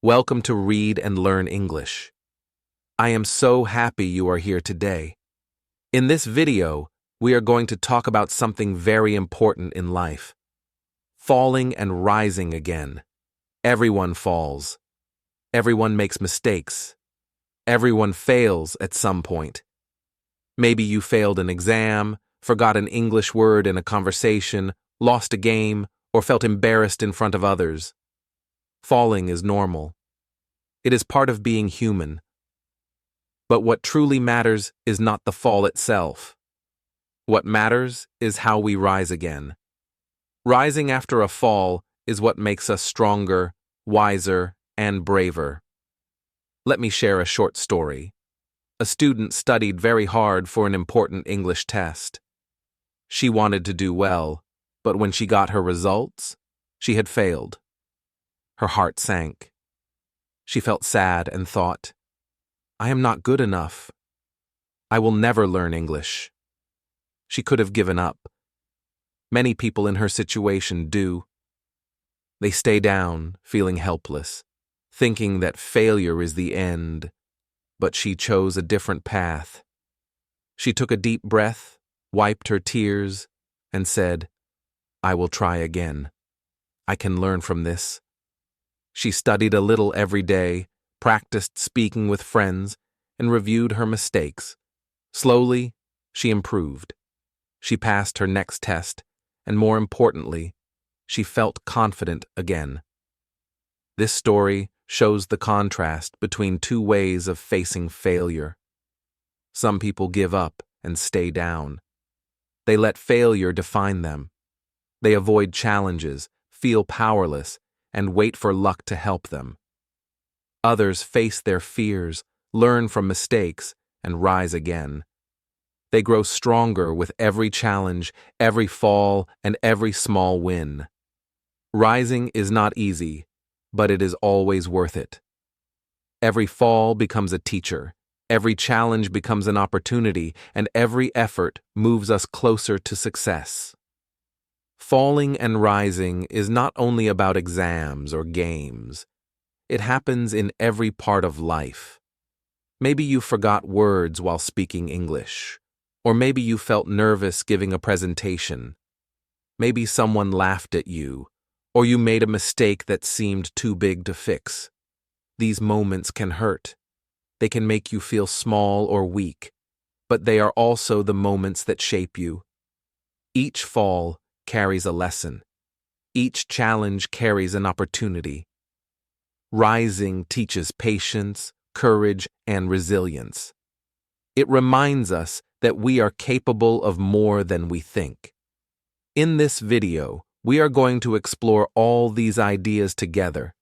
Welcome to Read and Learn English. I am so happy you are here today. In this video, we are going to talk about something very important in life: falling and rising again. Everyone falls. Everyone makes mistakes. Everyone fails at some point. Maybe you failed an exam, forgot an English word in a conversation, lost a game, or felt embarrassed in front of others. Falling is normal. It is part of being human. But what truly matters is not the fall itself. What matters is how we rise again. Rising after a fall is what makes us stronger, wiser, and braver. Let me share a short story. A student studied very hard for an important English test. She wanted to do well, but when she got her results, she had failed. Her heart sank. She felt sad and thought, "I am not good enough. I will never learn English." She could have given up. Many people in her situation do. They stay down, feeling helpless, thinking that failure is the end, but she chose a different path. She took a deep breath, wiped her tears, and said, "I will try again. I can learn from this." She studied a little every day, practiced speaking with friends, and reviewed her mistakes. Slowly, she improved. She passed her next test, and more importantly, she felt confident again. This story shows the contrast between two ways of facing failure. Some people give up and stay down. They let failure define them. They avoid challenges, feel powerless, and wait for luck to help them. Others face their fears, learn from mistakes, and rise again. They grow stronger with every challenge, every fall, and every small win. Rising is not easy, but it is always worth it. Every fall becomes a teacher, every challenge becomes an opportunity, and every effort moves us closer to success. Falling and rising is not only about exams or games. It happens in every part of life. Maybe you forgot words while speaking English, or maybe you felt nervous giving a presentation. Maybe someone laughed at you, or you made a mistake that seemed too big to fix. These moments can hurt. They can make you feel small or weak, but they are also the moments that shape you. Each fall carries a lesson. Each challenge carries an opportunity. Rising teaches patience, courage, and resilience. It reminds us that we are capable of more than we think. In this video, we are going to explore all these ideas together.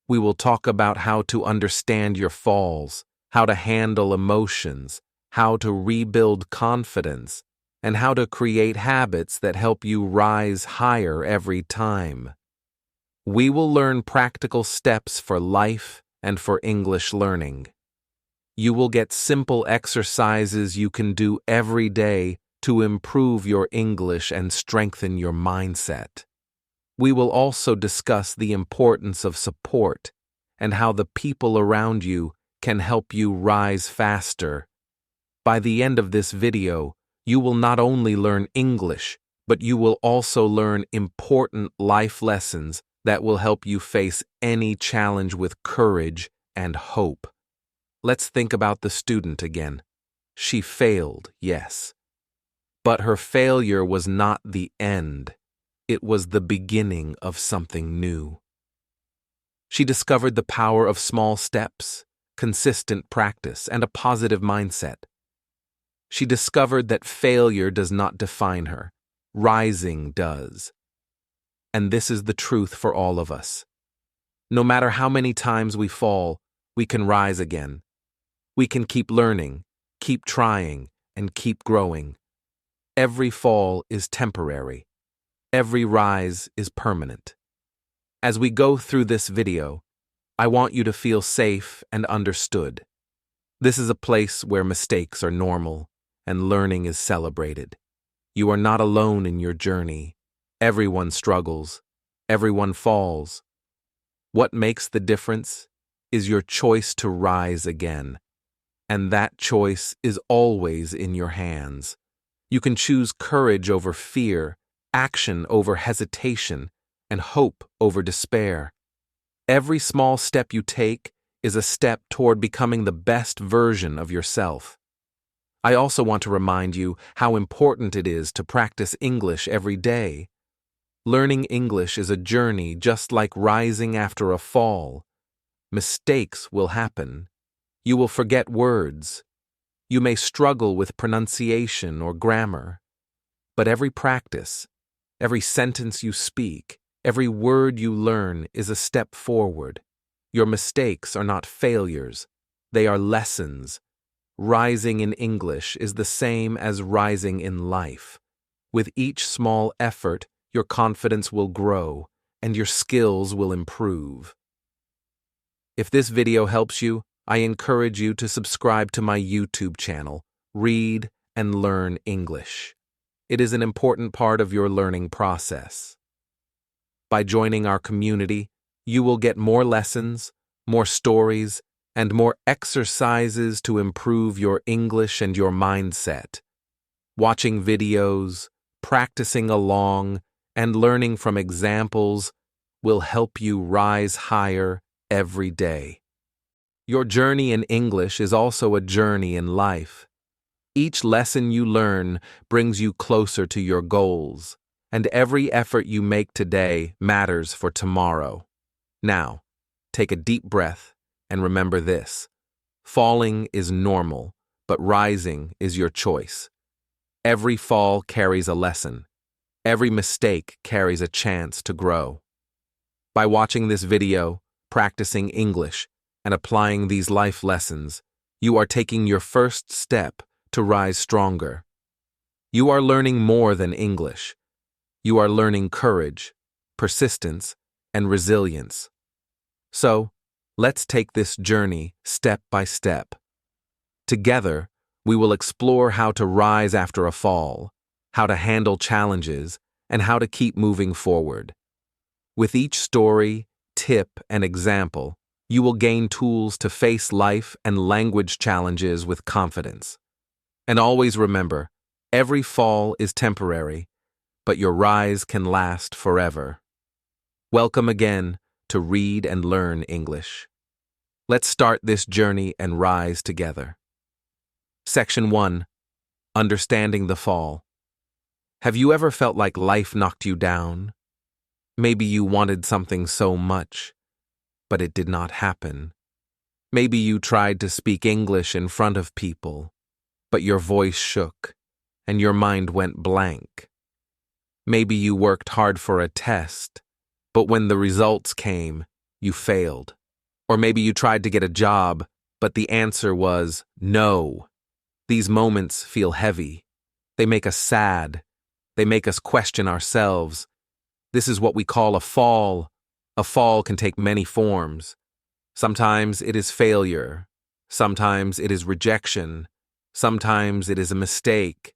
We will talk about how to understand your falls, how to handle emotions, how to rebuild confidence, and how to create habits that help you rise higher every time. We will learn practical steps for life and for English learning. You will get simple exercises you can do every day to improve your English and strengthen your mindset. We will also discuss the importance of support and how the people around you can help you rise faster. By the end of this video, you will not only learn English, but you will also learn important life lessons that will help you face any challenge with courage and hope. Let's think about the student again. She failed, yes. But her failure was not the end. It was the beginning of something new. She discovered the power of small steps, consistent practice, and a positive mindset. She discovered that failure does not define her. Rising does. And this is the truth for all of us. No matter how many times we fall, we can rise again. We can keep learning, keep trying, and keep growing. Every fall is temporary. Every rise is permanent. As we go through this video, I want you to feel safe and understood. This is a place where mistakes are normal and learning is celebrated. You are not alone in your journey. Everyone struggles. Everyone falls. What makes the difference is your choice to rise again. And that choice is always in your hands. You can choose courage over fear, action over hesitation, and hope over despair. Every small step you take is a step toward becoming the best version of yourself. I also want to remind you how important it is to practice English every day. Learning English is a journey just like rising after a fall. Mistakes will happen. You will forget words. You may struggle with pronunciation or grammar. But every practice, every sentence you speak, every word you learn is a step forward. Your mistakes are not failures. They are lessons. Rising in English is the same as rising in life. With each small effort, your confidence will grow and your skills will improve. If this video helps you, I encourage you to subscribe to my YouTube channel, Read and Learn English. It is an important part of your learning process. By joining our community, you will get more lessons, more stories, and more exercises to improve your English and your mindset. Watching videos, practicing along, and learning from examples will help you rise higher every day. Your journey in English is also a journey in life. Each lesson you learn brings you closer to your goals, and every effort you make today matters for tomorrow. Now, take a deep breath and remember this: falling is normal, but rising is your choice. Every fall carries a lesson. Every mistake carries a chance to grow. By watching this video, practicing English, and applying these life lessons, you are taking your first step to rise stronger. You are learning more than English. You are learning courage, persistence, and resilience. So, let's take this journey step by step. Together, we will explore how to rise after a fall, how to handle challenges, and how to keep moving forward. With each story, tip, and example, you will gain tools to face life and language challenges with confidence. And always remember, every fall is temporary, but your rise can last forever. Welcome again to Read and Learn English. Let's start this journey and rise together. Section 1. Understanding the fall. Have you ever felt like life knocked you down? Maybe you wanted something so much, but it did not happen. Maybe you tried to speak English in front of people, but your voice shook and your mind went blank. Maybe you worked hard for a test, but when the results came, you failed. Or maybe you tried to get a job, but the answer was no. These moments feel heavy. They make us sad. They make us question ourselves. This is what we call a fall. A fall can take many forms. Sometimes it is failure. Sometimes it is rejection. Sometimes it is a mistake.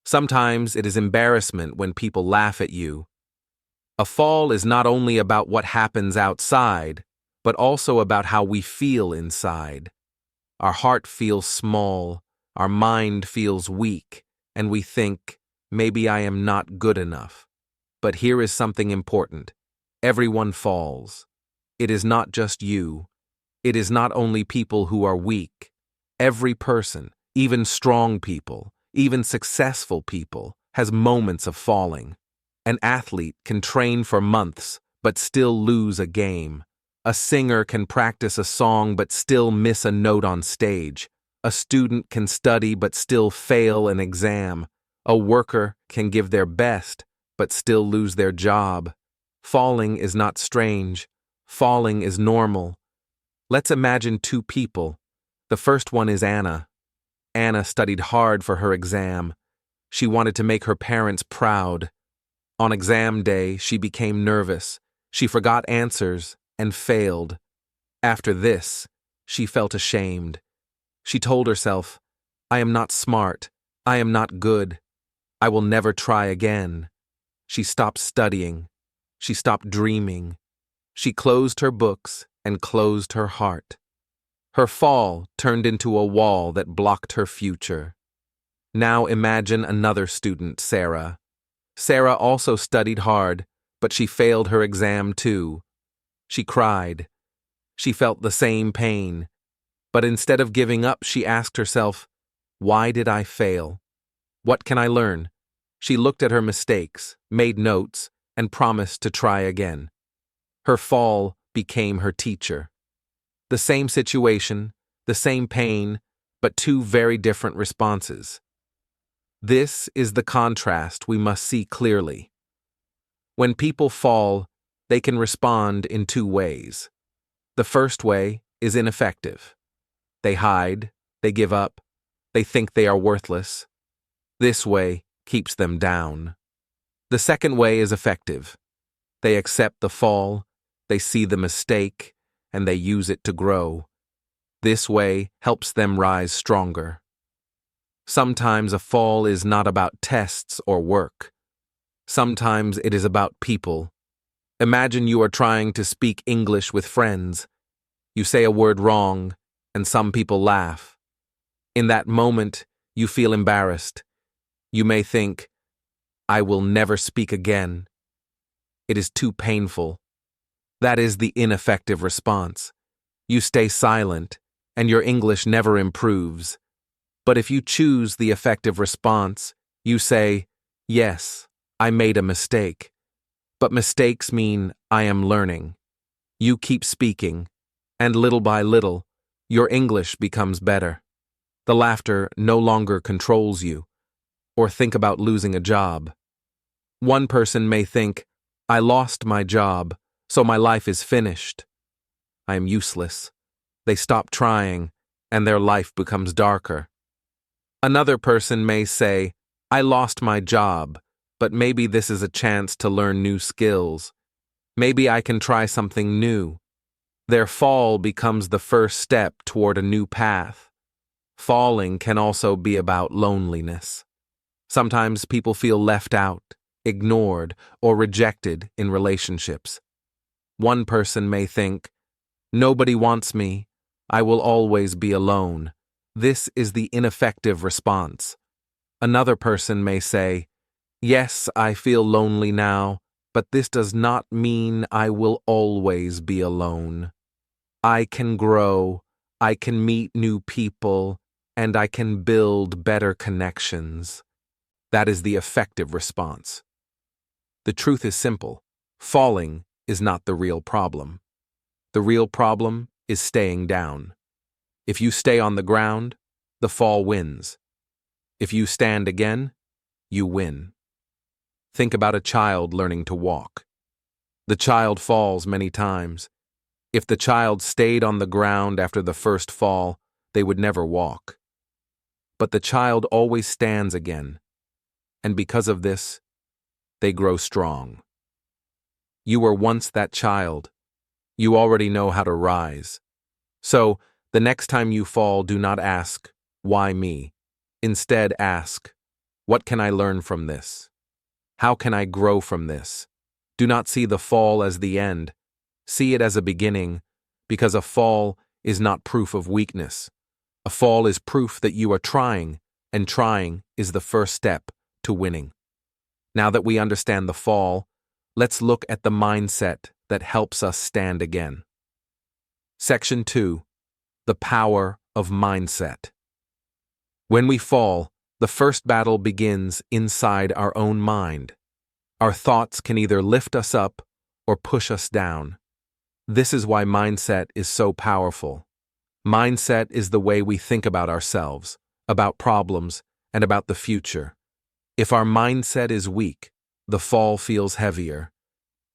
Sometimes it is embarrassment when people laugh at you. A fall is not only about what happens outside, but also about how we feel inside. Our heart feels small, our mind feels weak, and we think, maybe I am not good enough. But here is something important. Everyone falls. It is not just you. It is not only people who are weak. Every person, even strong people, even successful people, has moments of falling. An athlete can train for months, but still lose a game. A singer can practice a song but still miss a note on stage. A student can study but still fail an exam. A worker can give their best but still lose their job. Falling is not strange. Falling is normal. Let's imagine two people. The first one is Anna. Anna studied hard for her exam. She wanted to make her parents proud. On exam day, she became nervous. She forgot answers and failed. After this, she felt ashamed. She told herself, I am not smart. I am not good. I will never try again. She stopped studying. She stopped dreaming. She closed her books and closed her heart. Her fall turned into a wall that blocked her future. Now imagine another student, Sarah. Sarah also studied hard, but she failed her exam too. She cried. She felt the same pain. But instead of giving up, she asked herself, "Why did I fail? What can I learn?" She looked at her mistakes, made notes, and promised to try again. Her fall became her teacher. The same situation, the same pain, but two very different responses. This is the contrast we must see clearly. When people fall, they can respond in two ways. The first way is ineffective. They hide, they give up, they think they are worthless. This way keeps them down. The second way is effective. They accept the fall, they see the mistake, and they use it to grow. This way helps them rise stronger. Sometimes a fall is not about tests or work. Sometimes it is about people. Imagine you are trying to speak English with friends. You say a word wrong, and some people laugh. In that moment, you feel embarrassed. You may think, "I will never speak again. It is too painful." That is the ineffective response. You stay silent, and your English never improves. But if you choose the effective response, you say, "Yes, I made a mistake. But mistakes mean I am learning." You keep speaking, and little by little, your English becomes better. The laughter no longer controls you. Or think about losing a job. One person may think, "I lost my job, so my life is finished. I am useless." They stop trying, and their life becomes darker. Another person may say, "I lost my job, but maybe this is a chance to learn new skills. Maybe I can try something new." Their fall becomes the first step toward a new path. Falling can also be about loneliness. Sometimes people feel left out, ignored, or rejected in relationships. One person may think, "Nobody wants me. I will always be alone." This is the ineffective response. Another person may say, "Yes, I feel lonely now, but this does not mean I will always be alone. I can grow, I can meet new people, and I can build better connections." That is the effective response. The truth is simple. Falling is not the real problem. The real problem is staying down. If you stay on the ground, the fall wins. If you stand again, you win. Think about a child learning to walk. The child falls many times. If the child stayed on the ground after the first fall, they would never walk. But the child always stands again, and because of this, they grow strong. You were once that child. You already know how to rise. So, the next time you fall, do not ask, "Why me?" Instead, ask, "What can I learn from this? How can I grow from this?" Do not see the fall as the end. See it as a beginning, because a fall is not proof of weakness. A fall is proof that you are trying, and trying is the first step to winning. Now that we understand the fall, let's look at the mindset that helps us stand again. Section 2. The power of mindset. When we fall, the first battle begins inside our own mind. Our thoughts can either lift us up or push us down. This is why mindset is so powerful. Mindset is the way we think about ourselves, about problems, and about the future. If our mindset is weak, the fall feels heavier.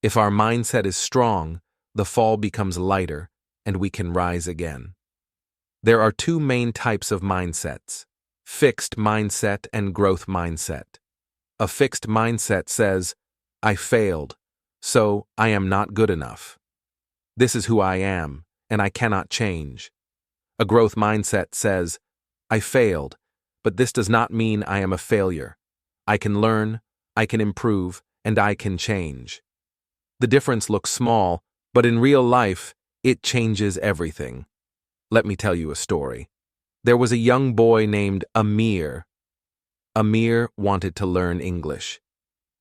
If our mindset is strong, the fall becomes lighter, and we can rise again. There are two main types of mindsets: fixed mindset and growth mindset. A fixed mindset says, "I failed, so I am not good enough. This is who I am, and I cannot change." A growth mindset says, "I failed, but this does not mean I am a failure. I can learn, I can improve, and I can change." The difference looks small, but in real life, It changes everything. Let me tell you a story. There was a young boy named Amir. Amir wanted to learn English.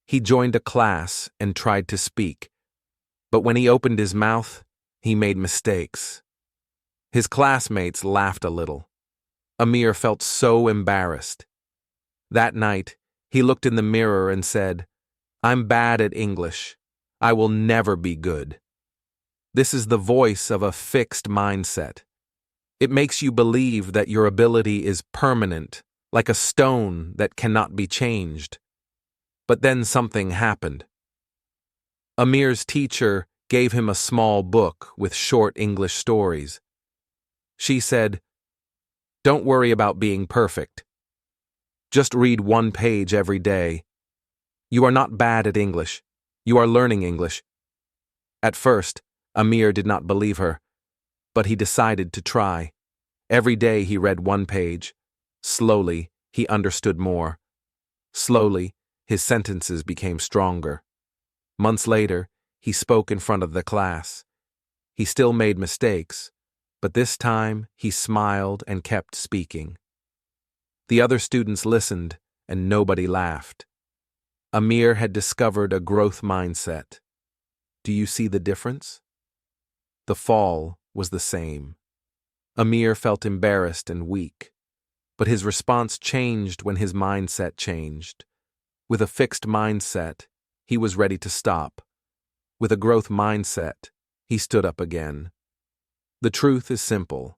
He joined a class and tried to speak, but when he opened his mouth, he made mistakes. His classmates laughed a little. Amir felt so embarrassed. That night, he looked in the mirror and said, "I'm bad at English. I will never be good." This is the voice of a fixed mindset. It makes you believe that your ability is permanent, like a stone that cannot be changed. But then something happened. Amir's teacher gave him a small book with short English stories. She said, "Don't worry about being perfect. Just read one page every day. You are not bad at English. You are learning English." At first, Amir did not believe her, but he decided to try. Every day he read one page. Slowly, he understood more. Slowly, his sentences became stronger. Months later, he spoke in front of the class. He still made mistakes, but this time he smiled and kept speaking. The other students listened, and nobody laughed. Amir had discovered a growth mindset. Do you see the difference? The fall was the same. Amir felt embarrassed and weak, but his response changed when his mindset changed. With a fixed mindset, he was ready to stop. With a growth mindset, he stood up again. The truth is simple.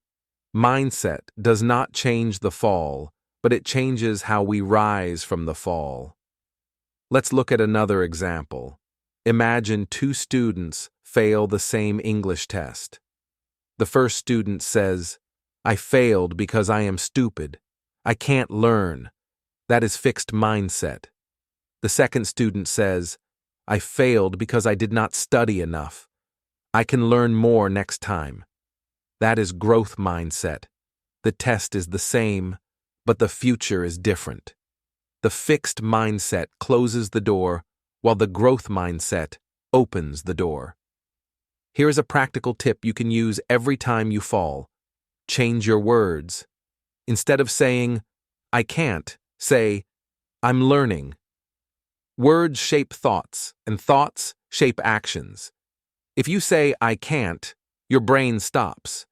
Mindset does not change the fall, but it changes how we rise from the fall. Let's look at another example. Imagine two students fail the same English test. The first student says, "I failed because I am stupid. I can't learn." That is fixed mindset. The second student says, "I failed because I did not study enough. I can learn more next time." That is growth mindset. The test is the same, but the future is different. The fixed mindset closes the door, while the growth mindset opens the door. Here is a practical tip you can use every time you fall. Change your words. Instead of saying, "I can't," say, "I'm learning." Words shape thoughts, and thoughts shape actions. If you say, "I can't," your brain stops.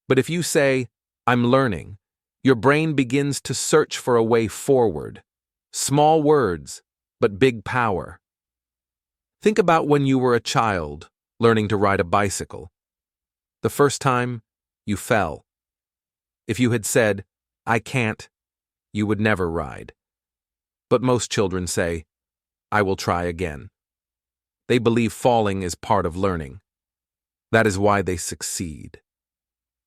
But if you say, "I'm learning," your brain begins to search for a way forward. Small words, but big power. Think about when you were a child, learning to ride a bicycle. The first time, you fell. If you had said, "I can't," you would never ride. But most children say, "I will try again." They believe falling is part of learning. That is why they succeed.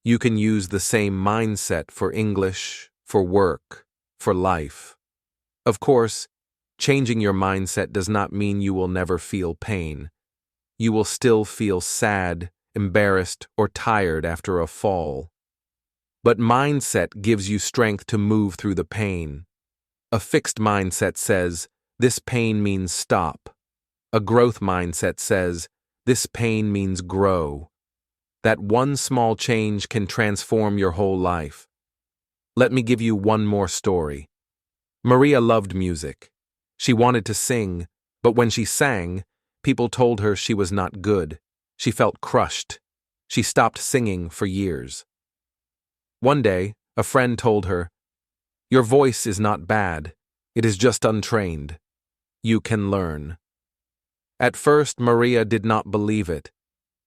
You can use the same mindset for English, for work, for life. Of course, changing your mindset does not mean you will never feel pain. You will still feel sad, embarrassed, or tired after a fall. But mindset gives you strength to move through the pain. A fixed mindset says, "This pain means stop." A growth mindset says, "This pain means grow." That one small change can transform your whole life. Let me give you one more story. Maria loved music. She wanted to sing, but when she sang, people told her she was not good. She felt crushed. She stopped singing for years. One day, a friend told her, "Your voice is not bad. It is just untrained. You can learn." At first, Maria did not believe it,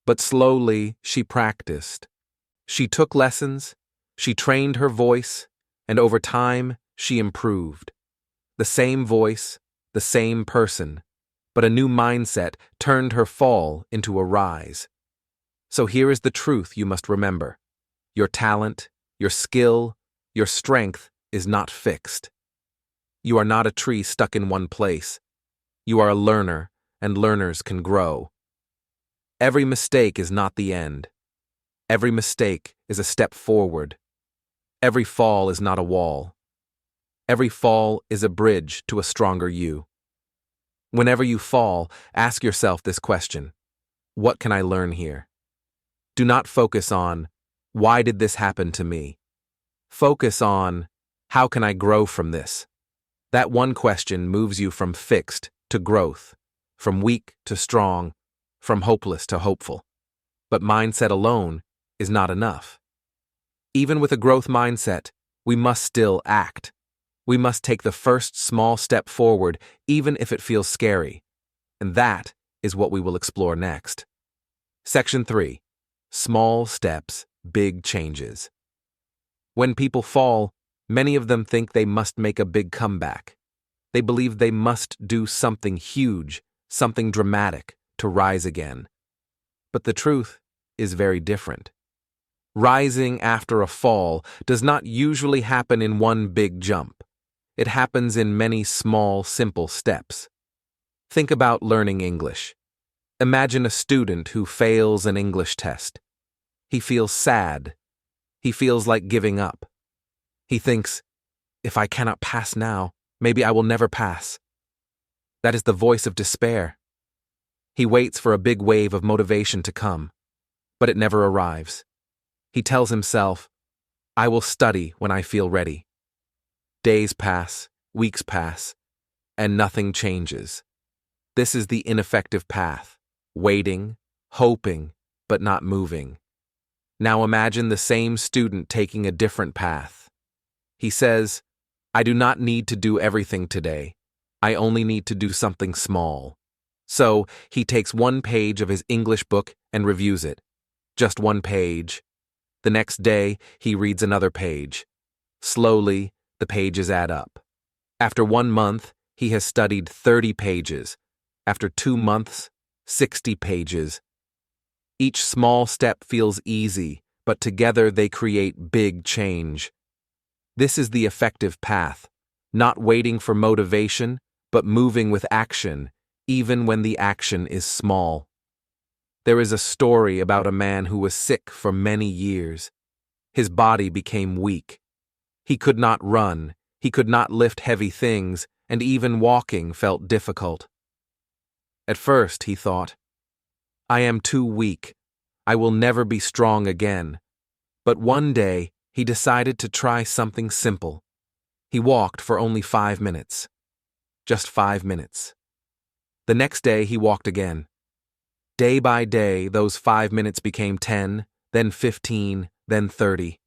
but slowly she practiced. She took lessons, she trained her voice, and over time, she improved. The same voice, the same person, but a new mindset turned her fall into a rise. So here is the truth you must remember. Your talent, your skill, your strength is not fixed. You are not a tree stuck in one place. You are a learner, and learners can grow. Every mistake is not the end. Every mistake is a step forward. Every fall is not a wall. Every fall is a bridge to a stronger you. Whenever you fall, ask yourself this question: what can I learn here? Do not focus on, why did this happen to me? Focus on, how can I grow from this? That one question moves you from fixed to growth, from weak to strong, from hopeless to hopeful. But mindset alone is not enough. Even with a growth mindset, we must still act. We must take the first small step forward, even if it feels scary. And that is what we will explore next. Section 3. Small steps, big changes. When people fall, many of them think they must make a big comeback. They believe they must do something huge, something dramatic, to rise again. But the truth is very different. Rising after a fall does not usually happen in one big jump. It happens in many small, simple steps. Think about learning English. Imagine a student who fails an English test. He feels sad. He feels like giving up. He thinks, if I cannot pass now, maybe I will never pass. That is the voice of despair. He waits for a big wave of motivation to come, but it never arrives. He tells himself, I will study when I feel ready. Days pass, weeks pass, and nothing changes. This is the ineffective path, waiting, hoping, but not moving. Now imagine the same student taking a different path. He says, I do not need to do everything today. I only need to do something small. So he takes one page of his English book and reviews it. Just one page. The next day, he reads another page. Slowly, the pages add up. After 1 month, he has studied 30 pages. After 2 months, 60 pages. Each small step feels easy, but together they create big change. This is the effective path, not waiting for motivation, but moving with action, even when the action is small. There is a story about a man who was sick for many years. His body became weak. He could not run, he could not lift heavy things, and even walking felt difficult. At first, he thought, I am too weak. I will never be strong again. But one day, he decided to try something simple. He walked for only 5 minutes. Just 5 minutes. The next day, he walked again. Day by day, those 5 minutes became 10, then 15, then 30.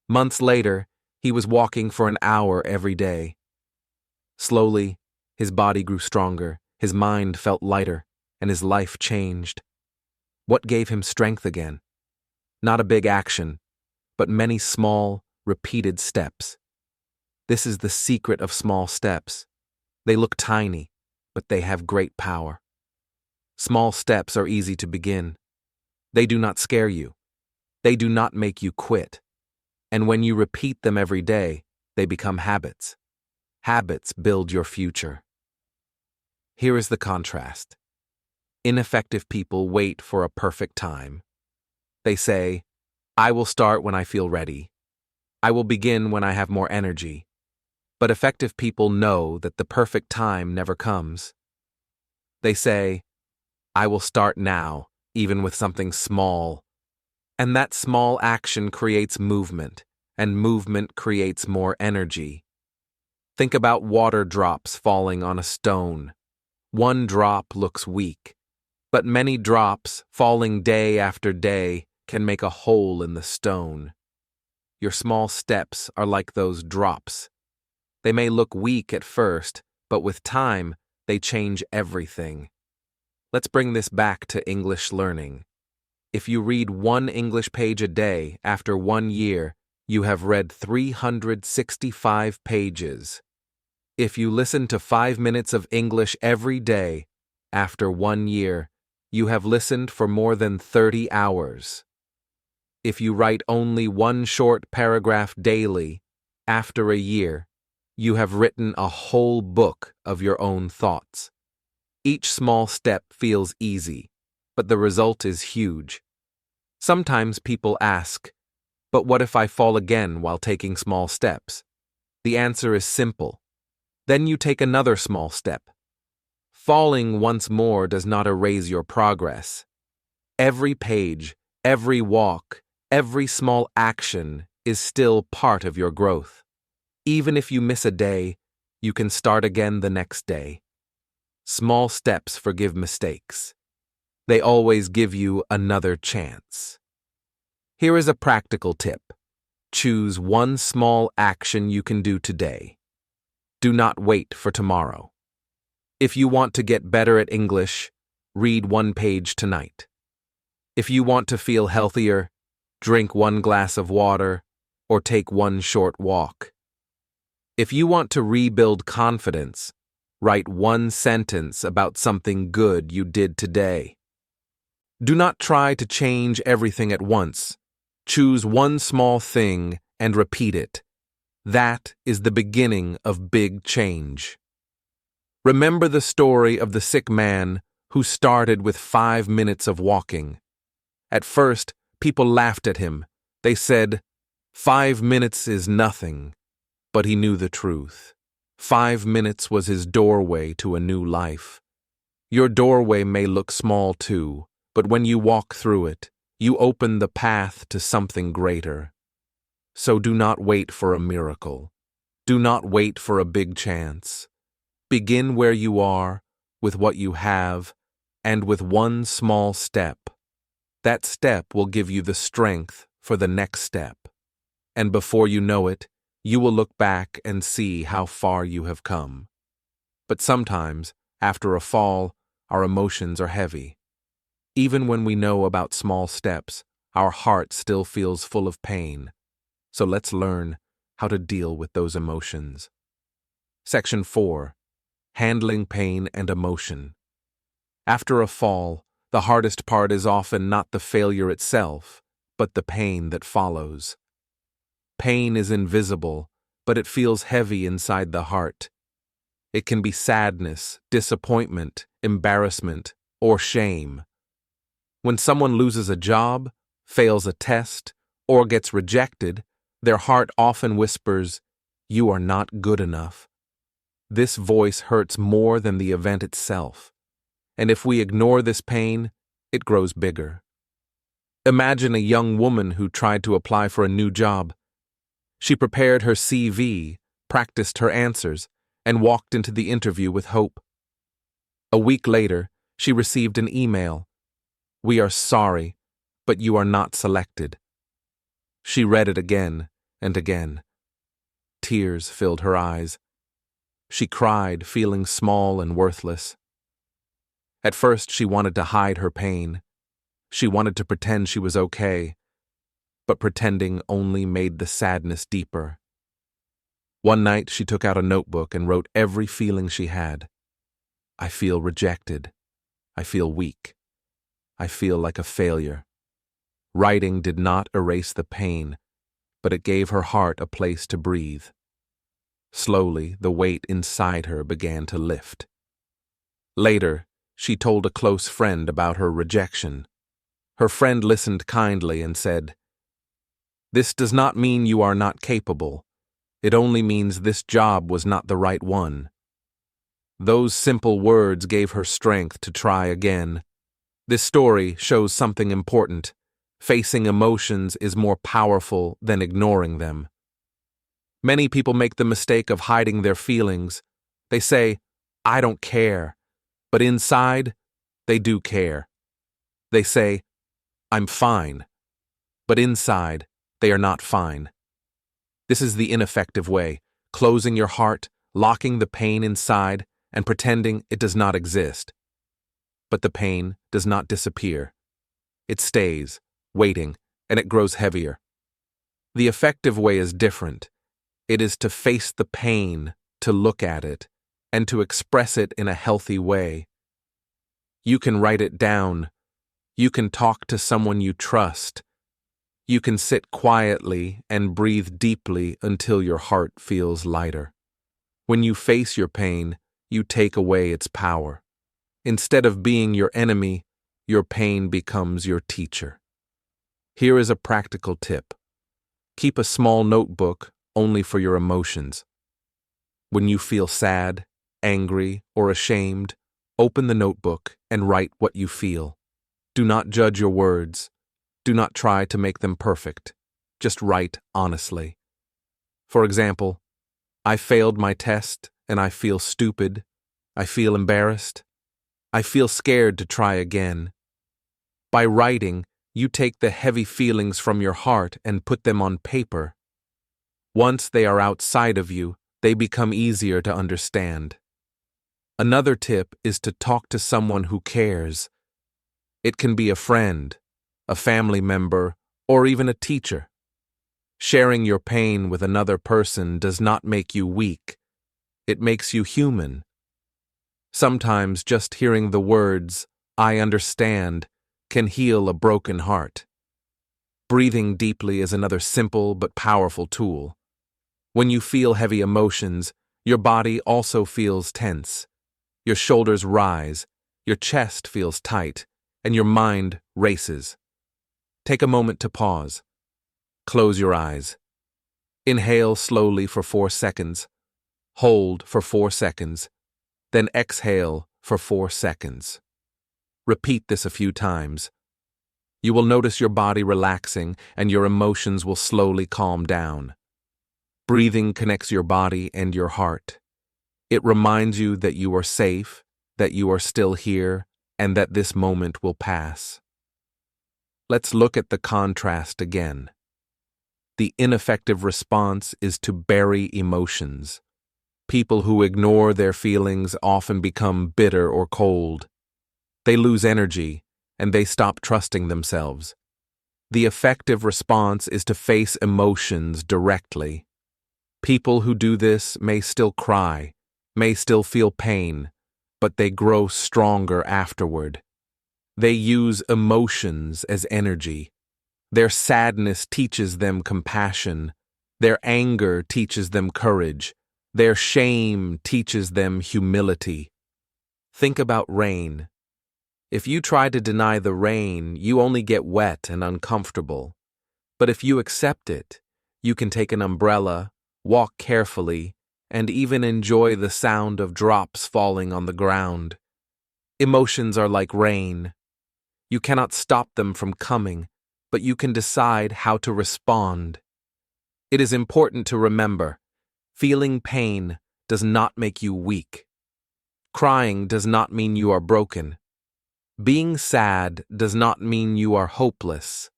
Months later, he was walking for an hour every day. Slowly, his body grew stronger, his mind felt lighter, and his life changed. What gave him strength again? Not a big action, but many small, repeated steps. This is the secret of small steps. They look tiny, but they have great power. Small steps are easy to begin. They do not scare you. They do not make you quit. And when you repeat them every day, they become habits. Habits build your future. Here is the contrast. Ineffective people wait for a perfect time. They say, I will start when I feel ready. I will begin when I have more energy. But effective people know that the perfect time never comes. They say, I will start now, even with something small. And that small action creates movement, and movement creates more energy. Think about water drops falling on a stone. One drop looks weak, but many drops, falling day after day, can make a hole in the stone. Your small steps are like those drops. They may look weak at first, but with time, they change everything. Let's bring this back to English learning. If you read 1 English page a day after 1 year, you have read 365 pages. If you listen to 5 minutes of English every day, after 1 year, you have listened for more than 30 hours. If you write only 1 short paragraph daily, after a year, you have written a whole book of your own thoughts. Each small step feels easy, but the result is huge. Sometimes people ask, but what if I fall again while taking small steps? The answer is simple. Then you take another small step. Falling once more does not erase your progress. Every page, Every walk, every small action is still part of your growth. Even if you miss a day, you can start again the next day. Small steps forgive mistakes. They always give you another chance. Here is a practical tip. Choose one small action you can do today. Do not wait for tomorrow. If you want to get better at English, read one page tonight. If you want to feel healthier, drink one glass of water or take one short walk. If you want to rebuild confidence, write one sentence about something good you did today. Do not try to change everything at once. Choose one small thing and repeat it. That is the beginning of big change. Remember the story of the sick man who started with 5 minutes of walking. At first, people laughed at him. They said, 5 minutes is nothing. But he knew the truth. 5 minutes was his doorway to a new life. Your doorway may look small too, but when you walk through it, you open the path to something greater. So do not wait for a miracle. Do not wait for a big chance. Begin where you are, with what you have, and with one small step. That step will give you the strength for the next step. And before you know it, you will look back and see how far you have come. But sometimes, after a fall, our emotions are heavy. Even when we know about small steps, our heart still feels full of pain. So let's learn how to deal with those emotions. Section 4. Handling pain and emotion. After a fall, the hardest part is often not the failure itself, but the pain that follows. Pain is invisible, but it feels heavy inside the heart. It can be sadness, disappointment, embarrassment, or shame. When someone loses a job, fails a test, or gets rejected, their heart often whispers, "You are not good enough." This voice hurts more than the event itself. And if we ignore this pain, it grows bigger. Imagine a young woman who tried to apply for a new job. She prepared her CV, practiced her answers, and walked into the interview with hope. A week later, she received an email. "We are sorry, but you are not selected." She read it again and again. Tears filled her eyes. She cried, feeling small and worthless. At first, she wanted to hide her pain. She wanted to pretend she was okay, but pretending only made the sadness deeper. One night, she took out a notebook and wrote every feeling she had. "I feel rejected. I feel weak. I feel like a failure." Writing did not erase the pain, but it gave her heart a place to breathe. Slowly, the weight inside her began to lift. Later, she told a close friend about her rejection. Her friend listened kindly and said, "This does not mean you are not capable. It only means this job was not the right one." Those simple words gave her strength to try again. This story shows something important. Facing emotions is more powerful than ignoring them. Many people make the mistake of hiding their feelings. They say, "I don't care," but inside, they do care. They say, "I'm fine," but inside, they are not fine. This is the ineffective way, closing your heart, locking the pain inside, and pretending it does not exist. But the pain does not disappear. It stays, waiting, and it grows heavier. The effective way is different. It is to face the pain, to look at it, and to express it in a healthy way. You can write it down. You can talk to someone you trust. You can sit quietly and breathe deeply until your heart feels lighter. When you face your pain, you take away its power. Instead of being your enemy, your pain becomes your teacher. Here is a practical tip. Keep a small notebook only for your emotions. When you feel sad, angry, or ashamed, open the notebook and write what you feel. Do not judge your words. Do not try to make them perfect. Just write honestly. For example, I failed my test and I feel stupid. I feel embarrassed. I feel scared to try again. By writing, you take the heavy feelings from your heart and put them on paper. Once they are outside of you, they become easier to understand. Another tip is to talk to someone who cares. It can be a friend, a family member, or even a teacher. Sharing your pain with another person does not make you weak. It makes you human. Sometimes just hearing the words, "I understand," can heal a broken heart. Breathing deeply is another simple but powerful tool. When you feel heavy emotions, your body also feels tense. Your shoulders rise, your chest feels tight, and your mind races. Take a moment to pause. Close your eyes. Inhale slowly for 4 seconds. Hold for 4 seconds. Then exhale for 4 seconds. Repeat this a few times. You will notice your body relaxing and your emotions will slowly calm down. Breathing connects your body and your heart. It reminds you that you are safe, that you are still here, and that this moment will pass. Let's look at the contrast again. The ineffective response is to bury emotions. People who ignore their feelings often become bitter or cold. They lose energy, and they stop trusting themselves. The effective response is to face emotions directly. People who do this may still cry, may still feel pain, but they grow stronger afterward. They use emotions as energy. Their sadness teaches them compassion. Their anger teaches them courage. Their shame teaches them humility. Think about rain. If you try to deny the rain, you only get wet and uncomfortable. But if you accept it, you can take an umbrella, walk carefully, and even enjoy the sound of drops falling on the ground. Emotions are like rain. You cannot stop them from coming, but you can decide how to respond. It is important to remember, feeling pain does not make you weak. Crying does not mean you are broken. Being sad does not mean you are hopeless.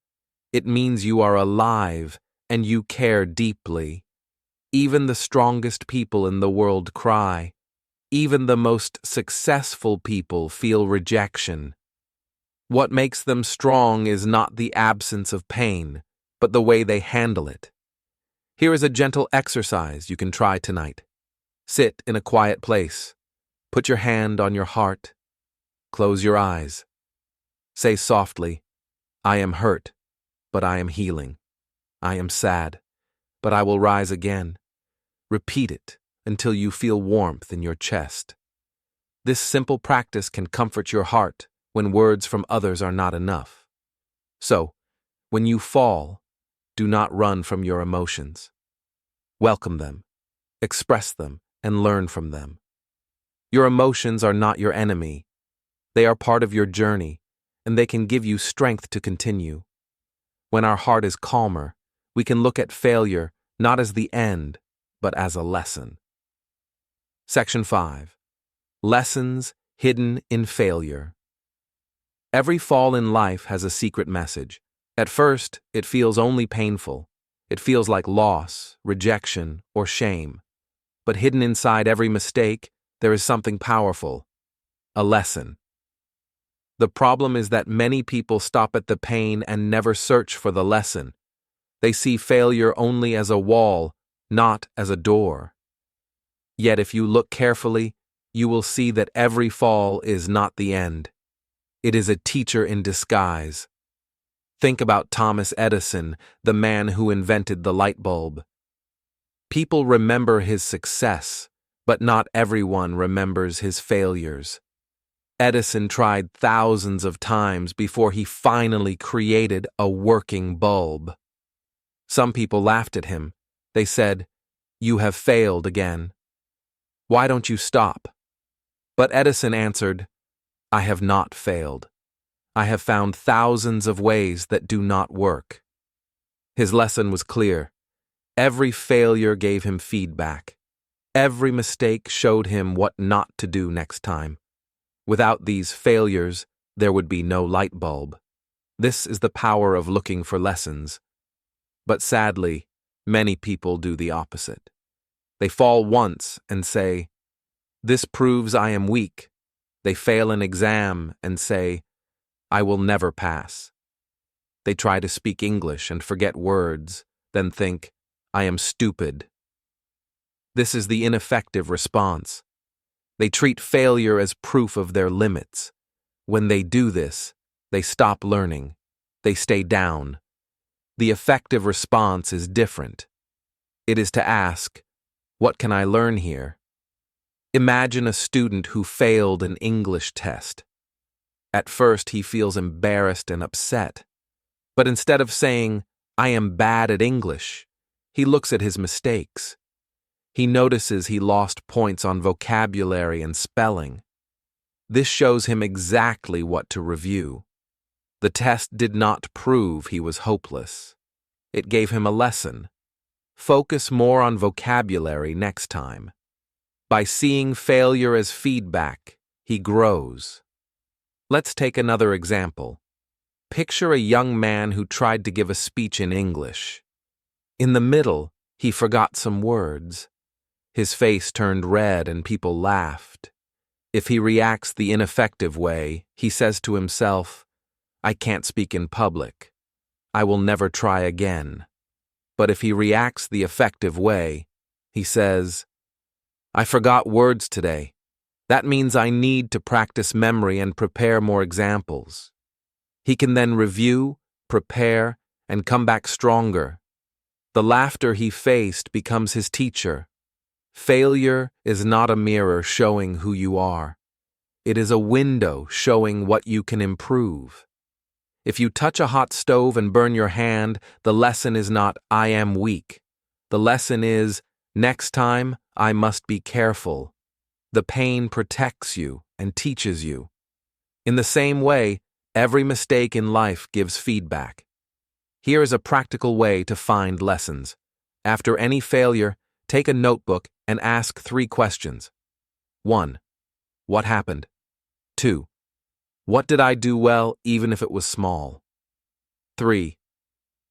It means you are alive and you care deeply. Even the strongest people in the world cry. Even the most successful people feel rejection. What makes them strong is not the absence of pain, but the way they handle it. Here is a gentle exercise you can try tonight. Sit in a quiet place. Put your hand on your heart. Close your eyes. Say softly, "I am hurt, but I am healing. I am sad, but I will rise again." Repeat it until you feel warmth in your chest. This simple practice can comfort your heart when words from others are not enough. So, when you fall, do not run from your emotions. Welcome them, express them, and learn from them. Your emotions are not your enemy. They are part of your journey, and they can give you strength to continue. When our heart is calmer, we can look at failure not as the end, but as a lesson. Section 5. Lessons hidden in failure. Every fall in life has a secret message. At first, it feels only painful. It feels like loss, rejection, or shame. But hidden inside every mistake, there is something powerful. A lesson. The problem is that many people stop at the pain and never search for the lesson. They see failure only as a wall, not as a door. Yet if you look carefully, you will see that every fall is not the end. It is a teacher in disguise. Think about Thomas Edison, the man who invented the light bulb. People remember his success, but not everyone remembers his failures. Edison tried thousands of times before he finally created a working bulb. Some people laughed at him. They said, "You have failed again. Why don't you stop?" But Edison answered, "I have not failed. I have found thousands of ways that do not work. His lesson was clear. Every failure gave him feedback. Every mistake showed him what not to do next time. Without these failures, there would be no light bulb. This is the power of looking for lessons. But sadly, many people do the opposite. They fall once and say, "This proves I am weak." They fail an exam and say, "I will never pass." They try to speak English and forget words, then think, "I am stupid." This is the ineffective response. They treat failure as proof of their limits. When they do this, they stop learning. They stay down. The effective response is different. It is to ask, "What can I learn here?" Imagine a student who failed an English test. At first, he feels embarrassed and upset. But instead of saying, "I am bad at English," he looks at his mistakes. He notices he lost points on vocabulary and spelling. This shows him exactly what to review. The test did not prove he was hopeless. It gave him a lesson. Focus more on vocabulary next time. By seeing failure as feedback, he grows. Let's take another example. Picture a young man who tried to give a speech in English. In the middle, he forgot some words. His face turned red and people laughed. If he reacts the ineffective way, he says to himself, "I can't speak in public. I will never try again." But if he reacts the effective way, he says, "I forgot words today. That means I need to practice memory and prepare more examples." He can then review, prepare, and come back stronger. The laughter he faced becomes his teacher. Failure is not a mirror showing who you are. It is a window showing what you can improve. If you touch a hot stove and burn your hand, the lesson is not, "I am weak." The lesson is, "Next time, I must be careful." The pain protects you and teaches you. In the same way, every mistake in life gives feedback. Here is a practical way to find lessons. After any failure, take a notebook and ask 3 questions. 1. What happened? 2. What did I do well, even if it was small? 3.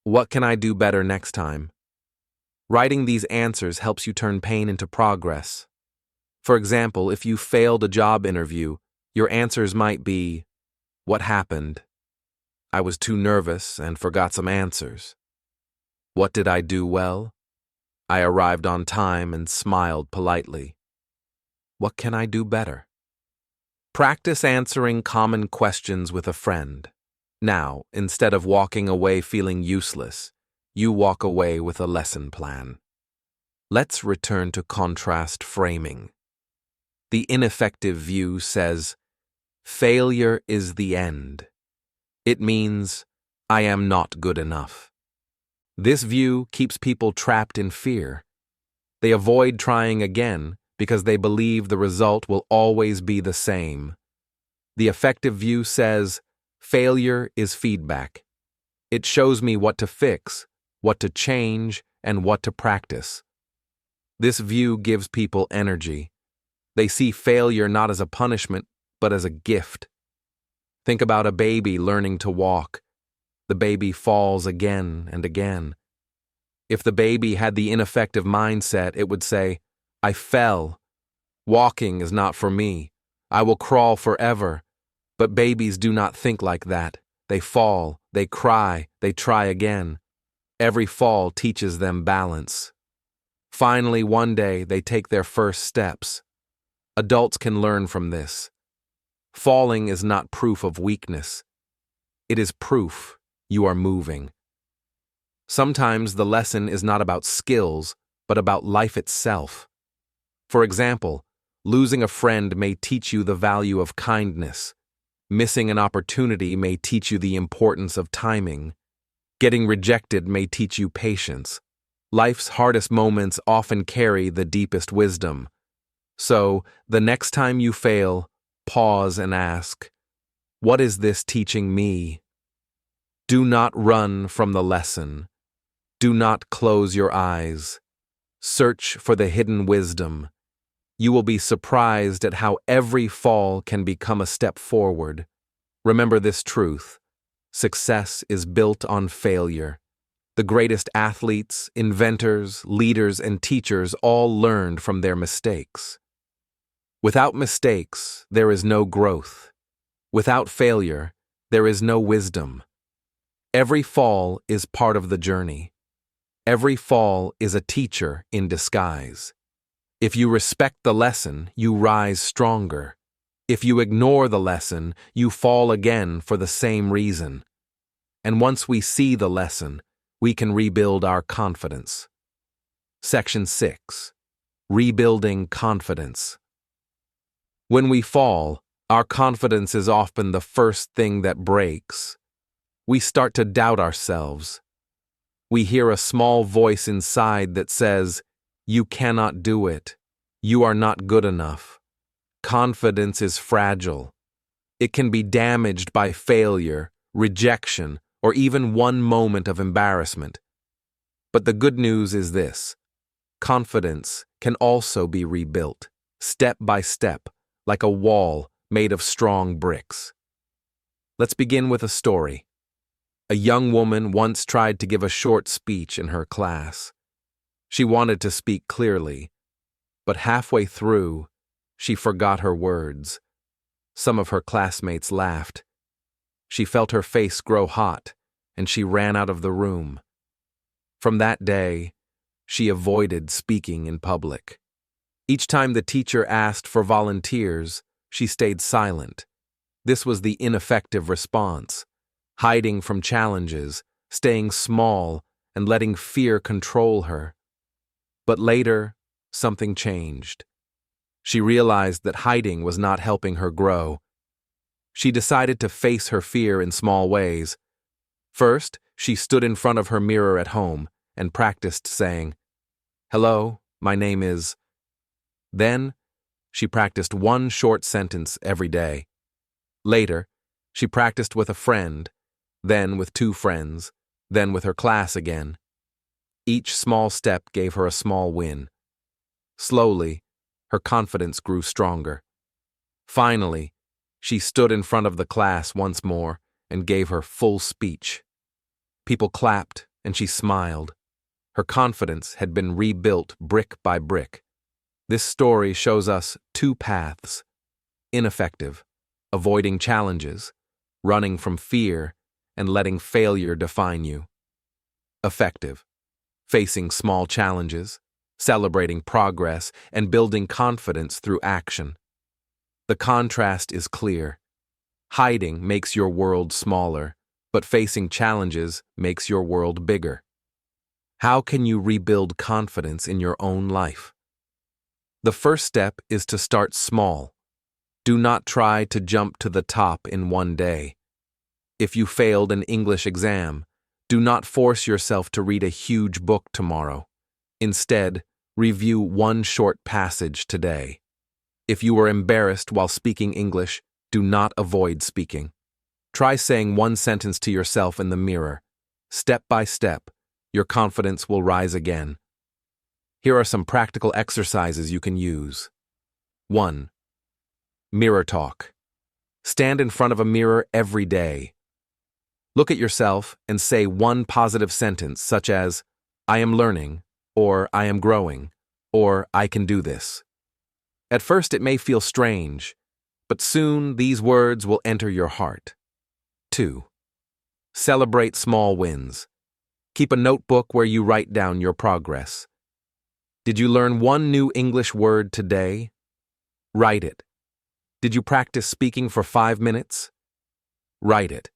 What can I do better next time? Writing these answers helps you turn pain into progress. For example, if you failed a job interview, your answers might be, "What happened? I was too nervous and forgot some answers." "What did I do well? I arrived on time and smiled politely." "What can I do better?" Practice answering common questions with a friend. Now, instead of walking away feeling useless, you walk away with a lesson plan. Let's return to contrast framing. The ineffective view says, "Failure is the end." It means, "I am not good enough." This view keeps people trapped in fear. They avoid trying again because they believe the result will always be the same. The effective view says, "Failure is feedback." It shows me what to fix, what to change, and what to practice. This view gives people energy. They see failure not as a punishment, but as a gift. Think about a baby learning to walk. The baby falls again and again. If the baby had the ineffective mindset, it would say, "I fell. Walking is not for me. I will crawl forever." But babies do not think like that. They fall, they cry, they try again. Every fall teaches them balance. Finally, one day, they take their first steps. Adults can learn from this. Falling is not proof of weakness. It is proof you are moving. Sometimes the lesson is not about skills, but about life itself. For example, losing a friend may teach you the value of kindness. Missing an opportunity may teach you the importance of timing. Getting rejected may teach you patience. Life's hardest moments often carry the deepest wisdom. So, the next time you fail, pause and ask, What is this teaching me? Do not run from the lesson. Do not close your eyes. Search for the hidden wisdom. You will be surprised at how every fall can become a step forward. Remember this truth: success is built on failure. The greatest athletes, inventors, leaders, and teachers all learned from their mistakes. Without mistakes, there is no growth. Without failure, there is no wisdom. Every fall is part of the journey. Every fall is a teacher in disguise. If you respect the lesson, you rise stronger. If you ignore the lesson, you fall again for the same reason. And once we see the lesson, we can rebuild our confidence. Section 6. Rebuilding confidence. When we fall, our confidence is often the first thing that breaks. We start to doubt ourselves. We hear a small voice inside that says, "You cannot do it. You are not good enough." Confidence is fragile. It can be damaged by failure, rejection, or even one moment of embarrassment. But the good news is this: confidence can also be rebuilt, step by step, like a wall made of strong bricks. Let's begin with a story. A young woman once tried to give a short speech in her class. She wanted to speak clearly, but halfway through, she forgot her words. Some of her classmates laughed. She felt her face grow hot, and she ran out of the room. From that day, she avoided speaking in public. Each time the teacher asked for volunteers, she stayed silent. This was the ineffective response: hiding from challenges, staying small, and letting fear control her. But later, something changed. She realized that hiding was not helping her grow. She decided to face her fear in small ways. First, she stood in front of her mirror at home and practiced saying, "Hello, my name is..." Then, she practiced one short sentence every day. Later, she practiced with a friend, then with 2 friends, then with her class again. Each small step gave her a small win. Slowly, her confidence grew stronger. Finally, she stood in front of the class once more and gave her full speech. People clapped, and she smiled. Her confidence had been rebuilt brick by brick. This story shows us 2 paths: ineffective, avoiding challenges, running from fear, and letting failure define you. Effective, facing small challenges, celebrating progress, and building confidence through action. The contrast is clear. Hiding makes your world smaller, but facing challenges makes your world bigger. How can you rebuild confidence in your own life? The first step is to start small. Do not try to jump to the top in one day. If you failed an English exam, do not force yourself to read a huge book tomorrow. Instead, review one short passage today. If you were embarrassed while speaking English, do not avoid speaking. Try saying one sentence to yourself in the mirror. Step by step, your confidence will rise again. Here are some practical exercises you can use. 1. Mirror talk. Stand in front of a mirror every day. Look at yourself and say one positive sentence such as, "I am learning," or "I am growing," or "I can do this." At first it may feel strange, but soon these words will enter your heart. 2. Celebrate small wins. Keep a notebook where you write down your progress. Did you learn one new English word today? Write it. Did you practice speaking for 5 minutes? Write it.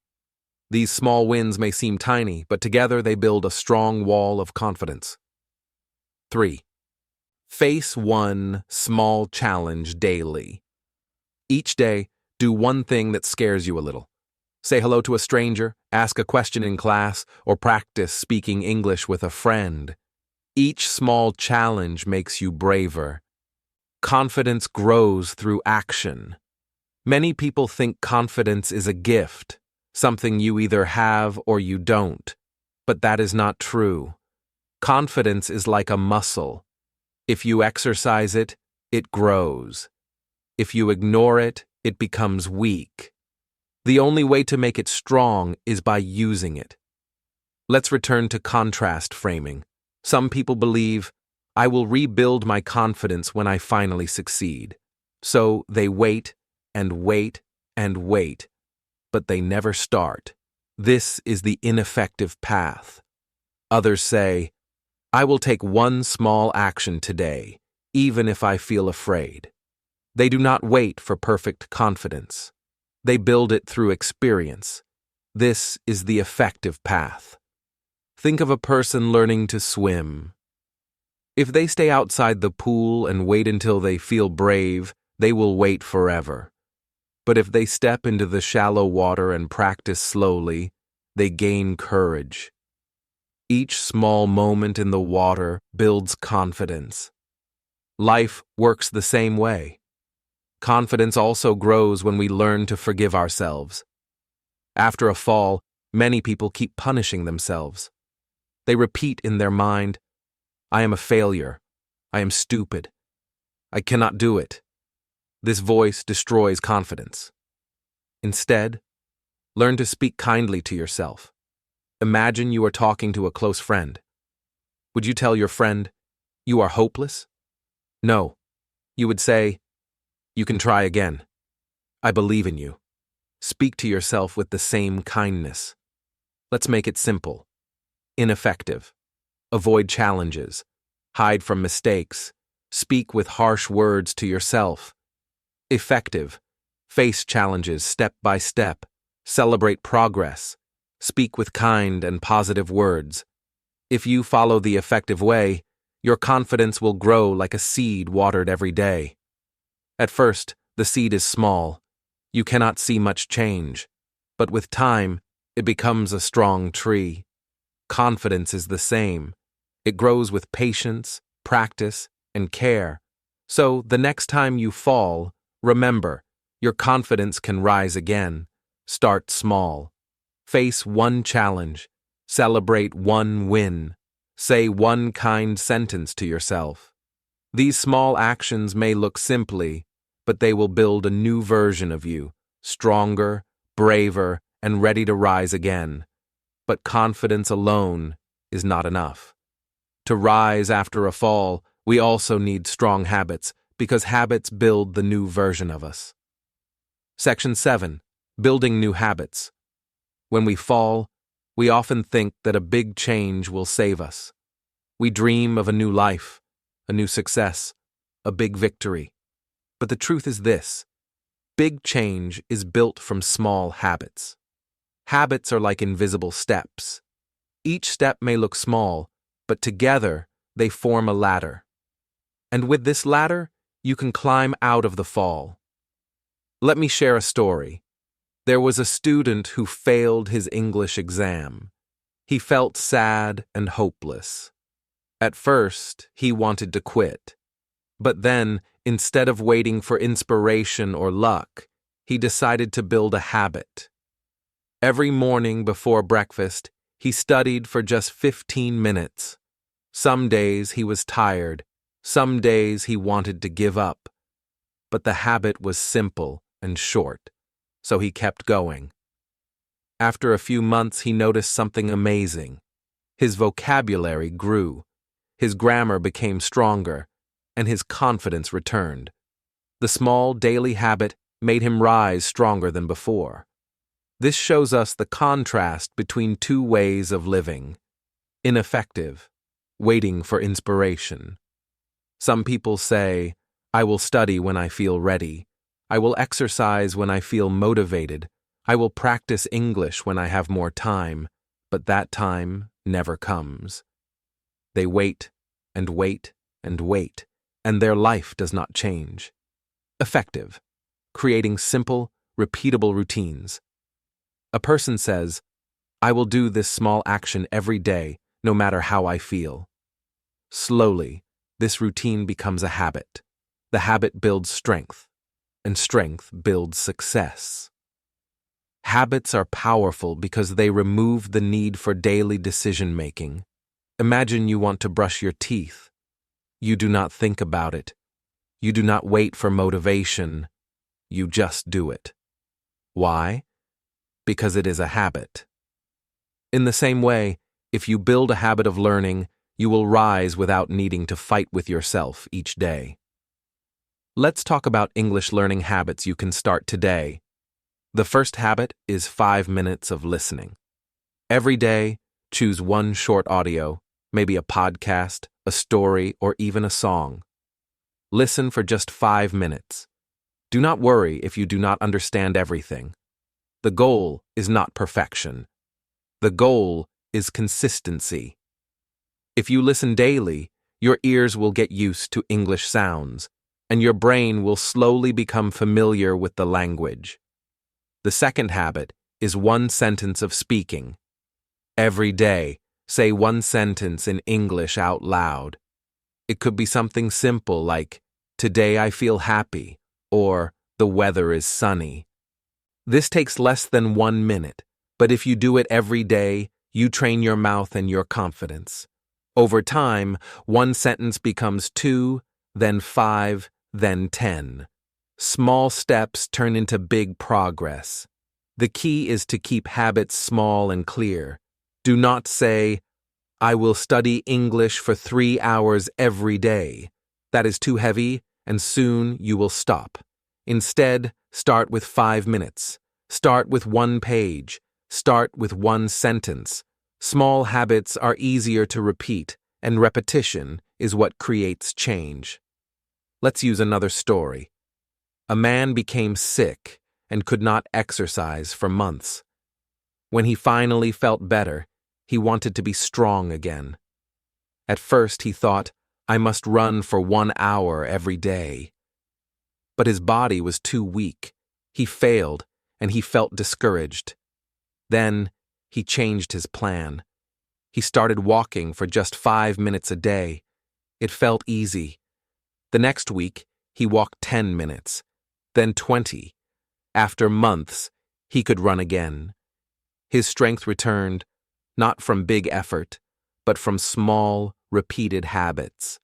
These small wins may seem tiny, but together they build a strong wall of confidence. 3. Face one small challenge daily. Each day, do one thing that scares you a little. Say hello to a stranger, ask a question in class, or practice speaking English with a friend. Each small challenge makes you braver. Confidence grows through action. Many people think confidence is a gift, something you either have or you don't, but that is not true. Confidence is like a muscle. If you exercise it, it grows. If you ignore it, it becomes weak. The only way to make it strong is by using it. Let's return to contrast framing. Some people believe, I will rebuild my confidence when I finally succeed. So they wait and wait and wait, but they never start. This is the ineffective path. Others say, I will take one small action today, even if I feel afraid. They do not wait for perfect confidence. They build it through experience. This is the effective path. Think of a person learning to swim. If they stay outside the pool and wait until they feel brave, they will wait forever. But if they step into the shallow water and practice slowly, they gain courage. Each small moment in the water builds confidence. Life works the same way. Confidence also grows when we learn to forgive ourselves. After a fall, many people keep punishing themselves. They repeat in their mind, I am a failure. I am stupid. I cannot do it. This voice destroys confidence. Instead, learn to speak kindly to yourself. Imagine you are talking to a close friend. Would you tell your friend, you are hopeless? No. You would say, you can try again. I believe in you. Speak to yourself with the same kindness. Let's make it simple. Ineffective. Avoid challenges. Hide from mistakes. Speak with harsh words to yourself. Effective. Face challenges step by step. Celebrate progress. Speak with kind and positive words. If you follow the effective way, your confidence will grow like a seed watered every day. At first, the seed is small. You cannot see much change. But with time, it becomes a strong tree. Confidence is the same. It grows with patience, practice, and care. So, the next time you fall, remember, your confidence can rise again. Start small. Face one challenge. Celebrate one win. Say one kind sentence to yourself. These small actions may look simply, but they will build a new version of you, stronger, braver, and ready to rise again. But confidence alone is not enough. To rise after a fall, we also need strong habits, because habits build the new version of us. Section 7. Building new habits. When we fall, we often think that a big change will save us. We dream of a new life, a new success, a big victory. But the truth is this: big change is built from small habits. Habits are like invisible steps. Each step may look small, but together they form a ladder. And with this ladder, you can climb out of the fall. Let me share a story. There was a student who failed his English exam. He felt sad and hopeless. At first, he wanted to quit. But then, instead of waiting for inspiration or luck, he decided to build a habit. Every morning before breakfast, he studied for just 15 minutes. Some days he was tired, some days he wanted to give up. But the habit was simple and short, so he kept going. After a few months, he noticed something amazing. His vocabulary grew, his grammar became stronger, and his confidence returned. The small daily habit made him rise stronger than before. This shows us the contrast between two ways of living. Ineffective, waiting for inspiration. Some people say, I will study when I feel ready. I will exercise when I feel motivated. I will practice English when I have more time. But that time never comes. They wait and wait and wait, and their life does not change. Effective, creating simple, repeatable routines. A person says, I will do this small action every day, no matter how I feel. Slowly, this routine becomes a habit. The habit builds strength. and strength builds success. Habits are powerful because they remove the need for daily decision-making. Imagine you want to brush your teeth. You do not think about it. You do not wait for motivation. You just do it. Why? Because it is a habit. In the same way, if you build a habit of learning, you will rise without needing to fight with yourself each day. Let's talk about English learning habits you can start today. The first habit is 5 minutes of listening. Every day, choose one short audio, maybe a podcast, a story, or even a song. Listen for just 5 minutes. Do not worry if you do not understand everything. The goal is not perfection. The goal is consistency. If you listen daily, your ears will get used to English sounds, and your brain will slowly become familiar with the language. The second habit is 1 sentence of speaking. Every day, say 1 sentence in English out loud. It could be something simple like, "Today I feel happy," or "The weather is sunny." This takes less than 1 minute, but if you do it every day, you train your mouth and your confidence. Over time, 1 sentence becomes 2, then 5, then 10. Small steps turn into big progress. The key is to keep habits small and clear. Do not say, "I will study English for 3 hours every day." That is too heavy, and soon you will stop. Instead, start with 5 minutes. Start with 1 page. Start with 1 sentence. Small habits are easier to repeat, and repetition is what creates change. Let's use another story. A man became sick and could not exercise for months. When he finally felt better, he wanted to be strong again. At first he thought, "I must run for 1 hour every day." But his body was too weak. He failed, and he felt discouraged. Then he changed his plan. He started walking for just 5 minutes a day. It felt easy. The next week, he walked 10 minutes, then 20. After months, he could run again. His strength returned, not from big effort, but from small, repeated habits.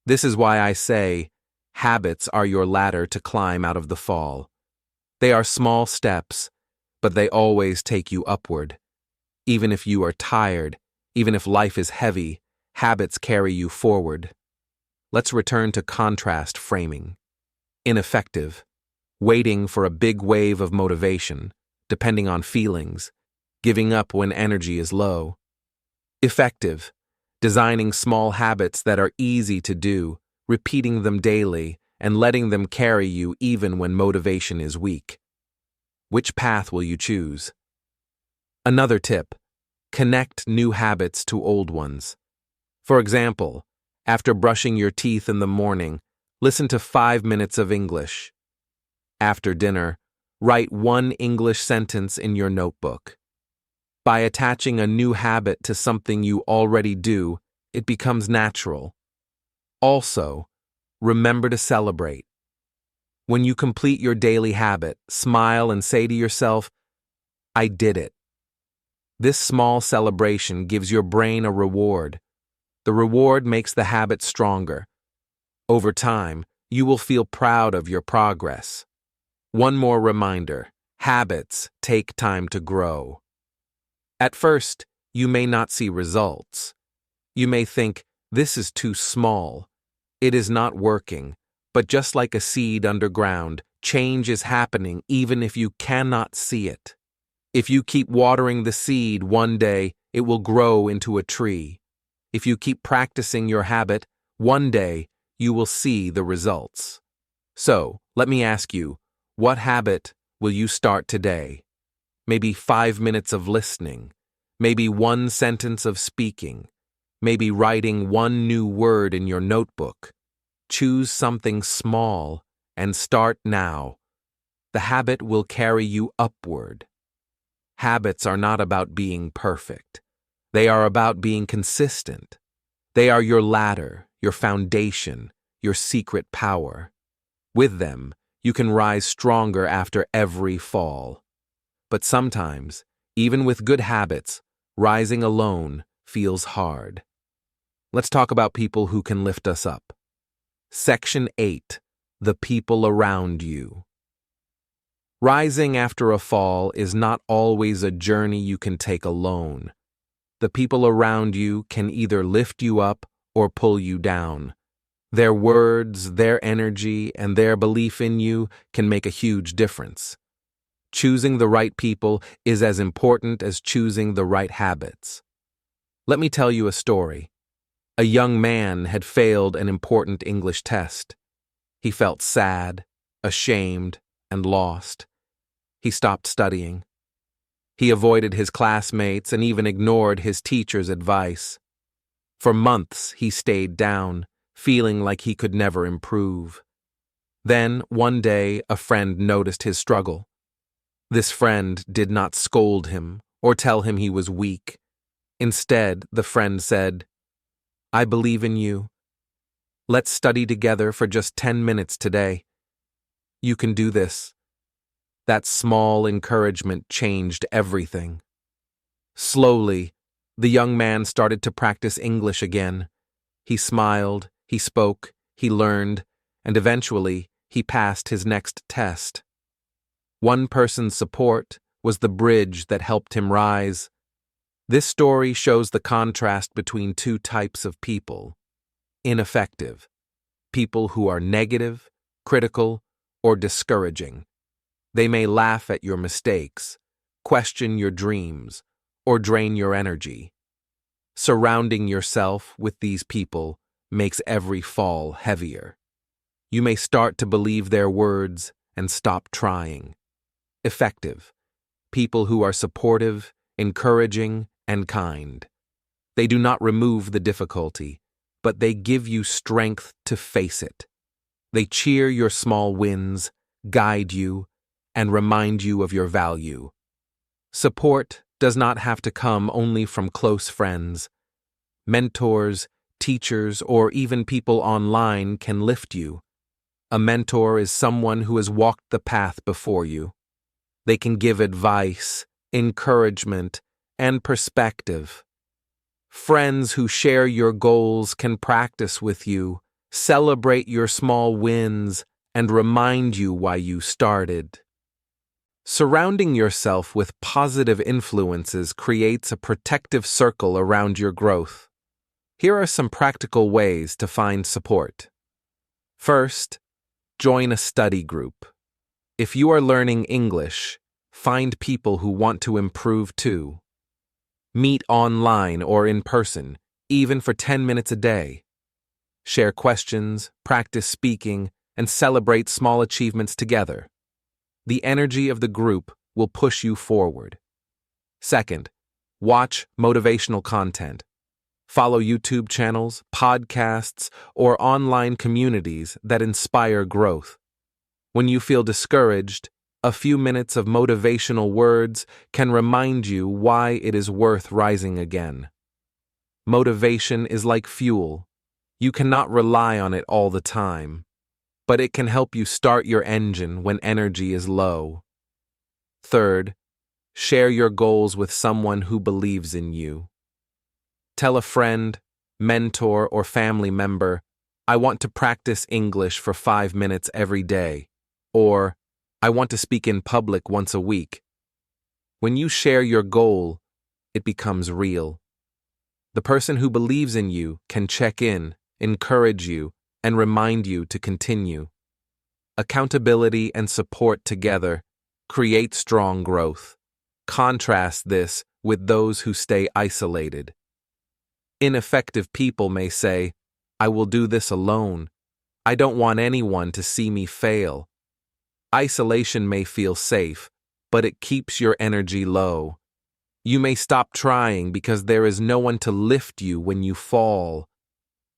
This is why I say, habits are your ladder to climb out of the fall. They are small steps, but they always take you upward. Even if you are tired, even if life is heavy, habits carry you forward. Let's return to contrast framing. Ineffective, waiting for a big wave of motivation, depending on feelings, giving up when energy is low. Effective, designing small habits that are easy to do, repeating them daily, and letting them carry you even when motivation is weak. Which path will you choose? Another tip: connect new habits to old ones. For example, after brushing your teeth in the morning, listen to 5 minutes of English. After dinner, write 1 English sentence in your notebook. By attaching a new habit to something you already do, it becomes natural. Also, remember to celebrate. When you complete your daily habit, smile and say to yourself, "I did it." This small celebration gives your brain a reward. The reward makes the habit stronger. Over time, you will feel proud of your progress. One more reminder: habits take time to grow. At first, you may not see results. You may think, "This is too small. It is not working." But just like a seed underground, change is happening even if you cannot see it. If you keep watering the seed, one day it will grow into a tree. If you keep practicing your habit, one day you will see the results. So, let me ask you, what habit will you start today? Maybe 5 minutes of listening, maybe 1 sentence of speaking, maybe writing 1 new word in your notebook. Choose something small and start now. The habit will carry you upward. Habits are not about being perfect. They are about being consistent. They are your ladder, your foundation, your secret power. With them, you can rise stronger after every fall. But sometimes, even with good habits, rising alone feels hard. Let's talk about people who can lift us up. Section 8. The people around you. Rising after a fall is not always a journey you can take alone. The people around you can either lift you up or pull you down. Their words, their energy, and their belief in you can make a huge difference. Choosing the right people is as important as choosing the right habits. Let me tell you a story. A young man had failed an important English test. He felt sad, ashamed, and lost. He stopped studying. He avoided his classmates and even ignored his teacher's advice. For months, he stayed down, feeling like he could never improve. Then, one day, a friend noticed his struggle. This friend did not scold him or tell him he was weak. Instead, the friend said, "I believe in you. Let's study together for just 10 minutes today. You can do this." That small encouragement changed everything. Slowly, the young man started to practice English again. He smiled, he spoke, he learned, and eventually he passed his next test. One person's support was the bridge that helped him rise. This story shows the contrast between two types of people. Ineffective. People who are negative, critical, or discouraging. They may laugh at your mistakes, question your dreams, or drain your energy. Surrounding yourself with these people makes every fall heavier. You may start to believe their words and stop trying. Effective. People who are supportive, encouraging, and kind. They do not remove the difficulty, but they give you strength to face it. They cheer your small wins, guide you, and remind you of your value. Support does not have to come only from close friends. Mentors, teachers, or even people online can lift you. A mentor is someone who has walked the path before you. They can give advice, encouragement, and perspective. Friends who share your goals can practice with you, celebrate your small wins, and remind you why you started. Surrounding yourself with positive influences creates a protective circle around your growth. Here are some practical ways to find support. First, join a study group. If you are learning English, find people who want to improve too. Meet online or in person, even for 10 minutes a day. Share questions, practice speaking, and celebrate small achievements together. The energy of the group will push you forward. Second, watch motivational content. Follow YouTube channels, podcasts, or online communities that inspire growth. When you feel discouraged, a few minutes of motivational words can remind you why it is worth rising again. Motivation is like fuel. You cannot rely on it all the time, but it can help you start your engine when energy is low. Third, share your goals with someone who believes in you. Tell a friend, mentor, or family member, "I want to practice English for 5 minutes every day," or "I want to speak in public once a week." When you share your goal, it becomes real. The person who believes in you can check in, encourage you, and remind you to continue. Accountability and support together create strong growth. Contrast this with those who stay isolated. Ineffective people may say, "I will do this alone. I don't want anyone to see me fail." Isolation may feel safe, but it keeps your energy low. You may stop trying because there is no one to lift you when you fall.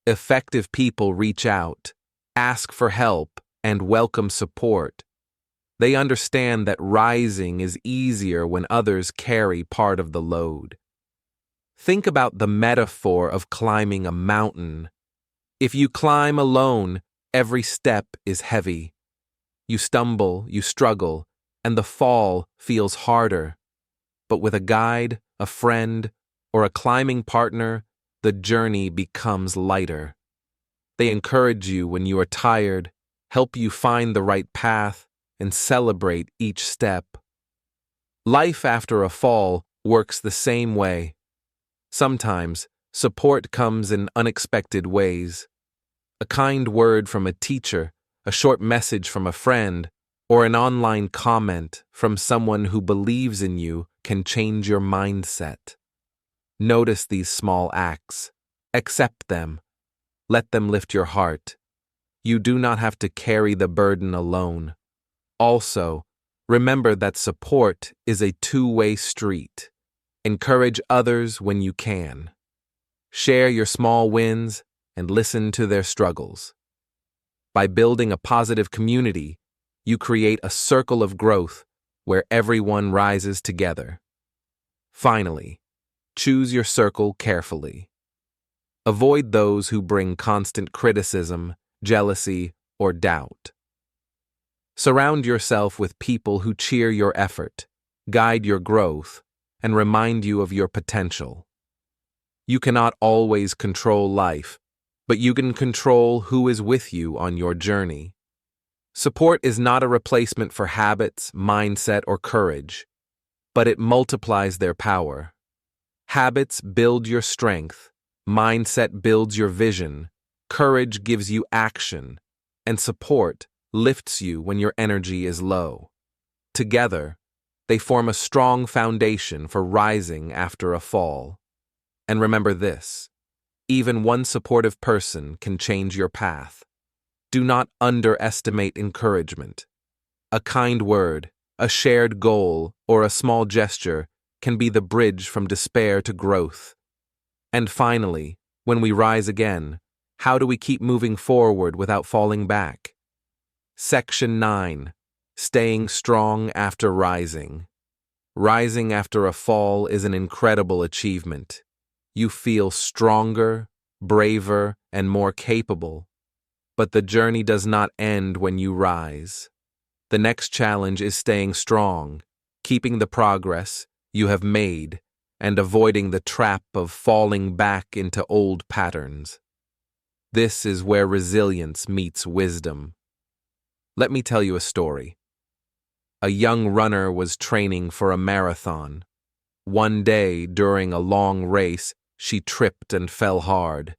Effective people reach out, ask for help, and welcome support. They understand that rising is easier when others carry part of the load. Think about the metaphor of climbing a mountain. If you climb alone, every step is heavy. You stumble, you struggle, and the fall feels harder. But with a guide, a friend, or a climbing partner, the journey becomes lighter. They encourage you when you are tired, help you find the right path, and celebrate each step. Life after a fall works the same way. Sometimes, support comes in unexpected ways. A kind word from a teacher, a short message from a friend, or an online comment from someone who believes in you can change your mindset. Notice these small acts. Accept them. Let them lift your heart. You do not have to carry the burden alone. Also, remember that support is a two-way street. Encourage others when you can. Share your small wins and listen to their struggles. By building a positive community, you create a circle of growth where everyone rises together. Finally, choose your circle carefully. Avoid those who bring constant criticism, jealousy, or doubt. Surround yourself with people who cheer your effort, guide your growth, and remind you of your potential. You cannot always control life, but you can control who is with you on your journey. Support is not a replacement for habits, mindset, or courage, but it multiplies their power. Habits build your strength, mindset builds your vision, courage gives you action, and support lifts you when your energy is low. Together, they form a strong foundation for rising after a fall. And remember this, even one supportive person can change your path. Do not underestimate encouragement. A kind word, a shared goal, or a small gesture can be the bridge from despair to growth. And finally, when we rise again, how do we keep moving forward without falling back? Section 9. Staying strong after rising. Rising after a fall is an incredible achievement. You feel stronger, braver, and more capable. But the journey does not end when you rise. The next challenge is staying strong, keeping the progress you have made, and avoiding the trap of falling back into old patterns. This is where resilience meets wisdom. Let me tell you a story. A young runner was training for a marathon. One day, during a long race, she tripped and fell hard.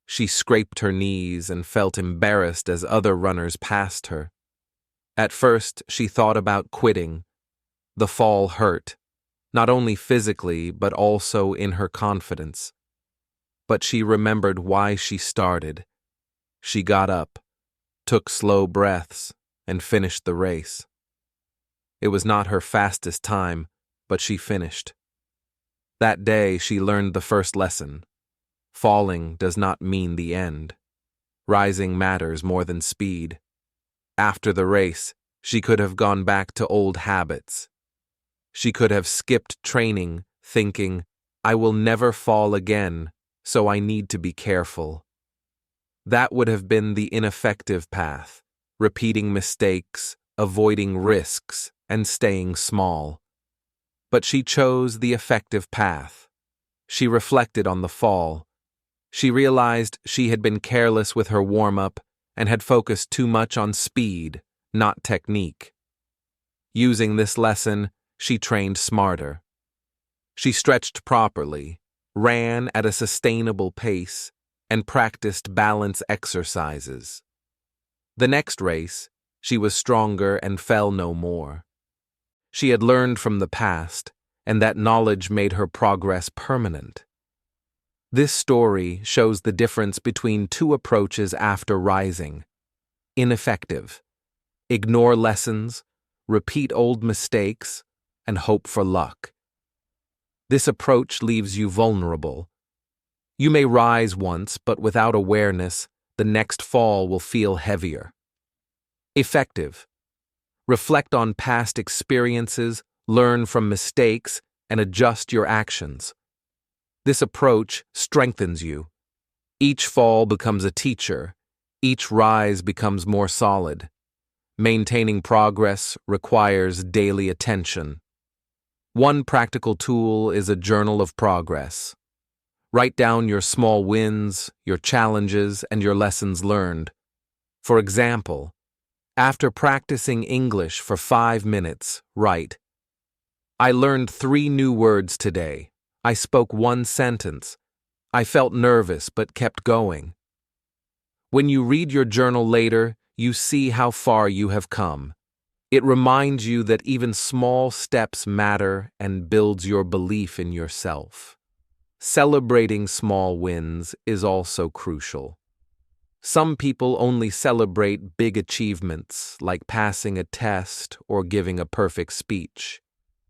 She scraped her knees and felt embarrassed as other runners passed her. At first, she thought about quitting. The fall hurt, not only physically but also in her confidence. But she remembered why she started. She got up, took slow breaths, and finished the race. It was not her fastest time, but she finished. That day, she learned the first lesson. Falling does not mean the end. Rising matters more than speed. After the race, she could have gone back to old habits. She could have skipped training, thinking, "I will never fall again, so I need to be careful." That would have been the ineffective path, repeating mistakes, avoiding risks, and staying small. But she chose the effective path. She reflected on the fall. She realized she had been careless with her warm-up and had focused too much on speed, not technique. Using this lesson, she trained smarter. She stretched properly, ran at a sustainable pace, and practiced balance exercises. The next race, she was stronger and fell no more. She had learned from the past, and that knowledge made her progress permanent. This story shows the difference between two approaches after rising. Ineffective. Ignore lessons, repeat old mistakes, and hope for luck. This approach leaves you vulnerable. You may rise once, but without awareness, the next fall will feel heavier. Effective. Reflect on past experiences, learn from mistakes, and adjust your actions. This approach strengthens you. Each fall becomes a teacher. Each rise becomes more solid. Maintaining progress requires daily attention. One practical tool is a journal of progress. Write down your small wins, your challenges, and your lessons learned. For example, after practicing English for 5 minutes, write, "I learned 3 new words today. I spoke 1 sentence. I felt nervous but kept going." When you read your journal later, you see how far you have come. It reminds you that even small steps matter and builds your belief in yourself. Celebrating small wins is also crucial. Some people only celebrate big achievements, like passing a test or giving a perfect speech.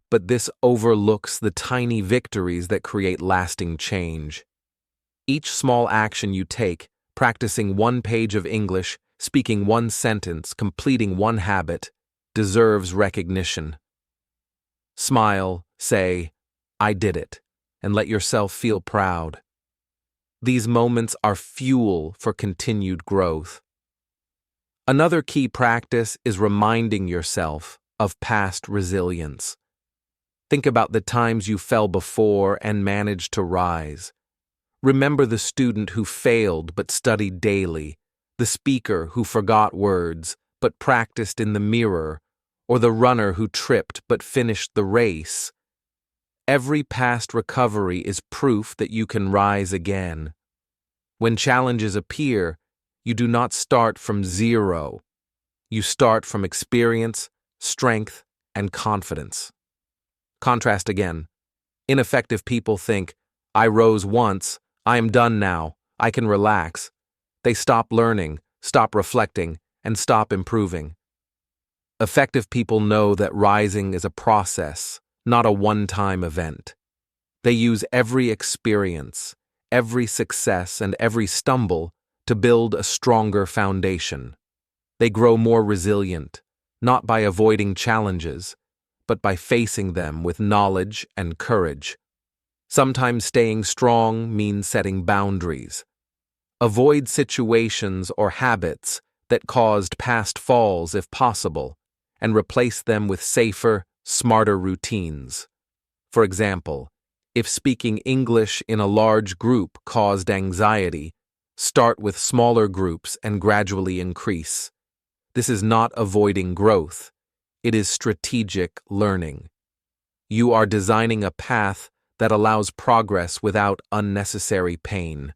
But this overlooks the tiny victories that create lasting change. Each small action you take, practicing 1 page of English, speaking 1 sentence, completing 1 habit, deserves recognition. Smile, say, "I did it," and let yourself feel proud. These moments are fuel for continued growth. Another key practice is reminding yourself of past resilience. Think about the times you fell before and managed to rise. Remember the student who failed but studied daily, the speaker who forgot words but practiced in the mirror, or the runner who tripped but finished the race. Every past recovery is proof that you can rise again. When challenges appear, you do not start from zero. You start from experience, strength, and confidence. Contrast again. Ineffective people think, "I rose once, I am done now, I can relax." They stop learning, stop reflecting, and stop improving. Effective people know that rising is a process, not a one-time event. They use every experience, every success, and every stumble to build a stronger foundation. They grow more resilient, not by avoiding challenges, but by facing them with knowledge and courage. Sometimes staying strong means setting boundaries. Avoid situations or habits that caused past falls if possible, and replace them with safer, smarter routines. For example, if speaking English in a large group caused anxiety, start with smaller groups and gradually increase. This is not avoiding growth. It is strategic learning. You are designing a path that allows progress without unnecessary pain.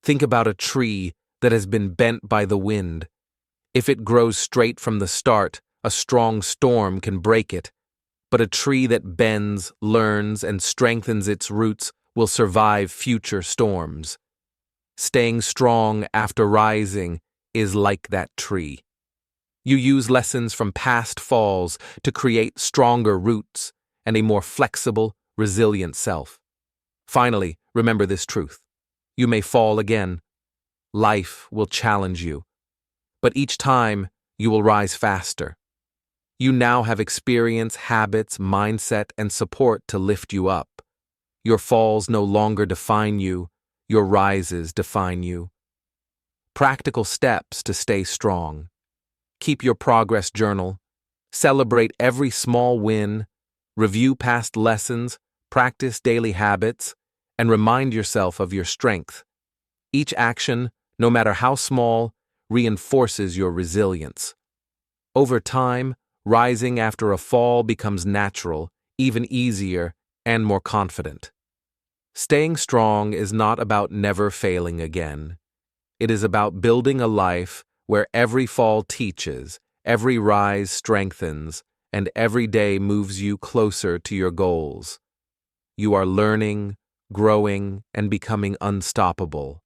Think about a tree that has been bent by the wind. If it grows straight from the start, a strong storm can break it. But a tree that bends, learns, and strengthens its roots will survive future storms. Staying strong after rising is like that tree. You use lessons from past falls to create stronger roots and a more flexible, resilient self. Finally, remember this truth. You may fall again. Life will challenge you. But each time, you will rise faster. You now have experience, habits, mindset, and support to lift you up. Your falls no longer define you. Your rises define you. Practical steps to stay strong. Keep your progress journal. Celebrate every small win. Review past lessons. Practice daily habits. And remind yourself of your strength. Each action, no matter how small, reinforces your resilience. Over time, rising after a fall becomes natural, even easier, and more confident. Staying strong is not about never failing again. It is about building a life where every fall teaches, every rise strengthens, and every day moves you closer to your goals. You are learning, growing, and becoming unstoppable.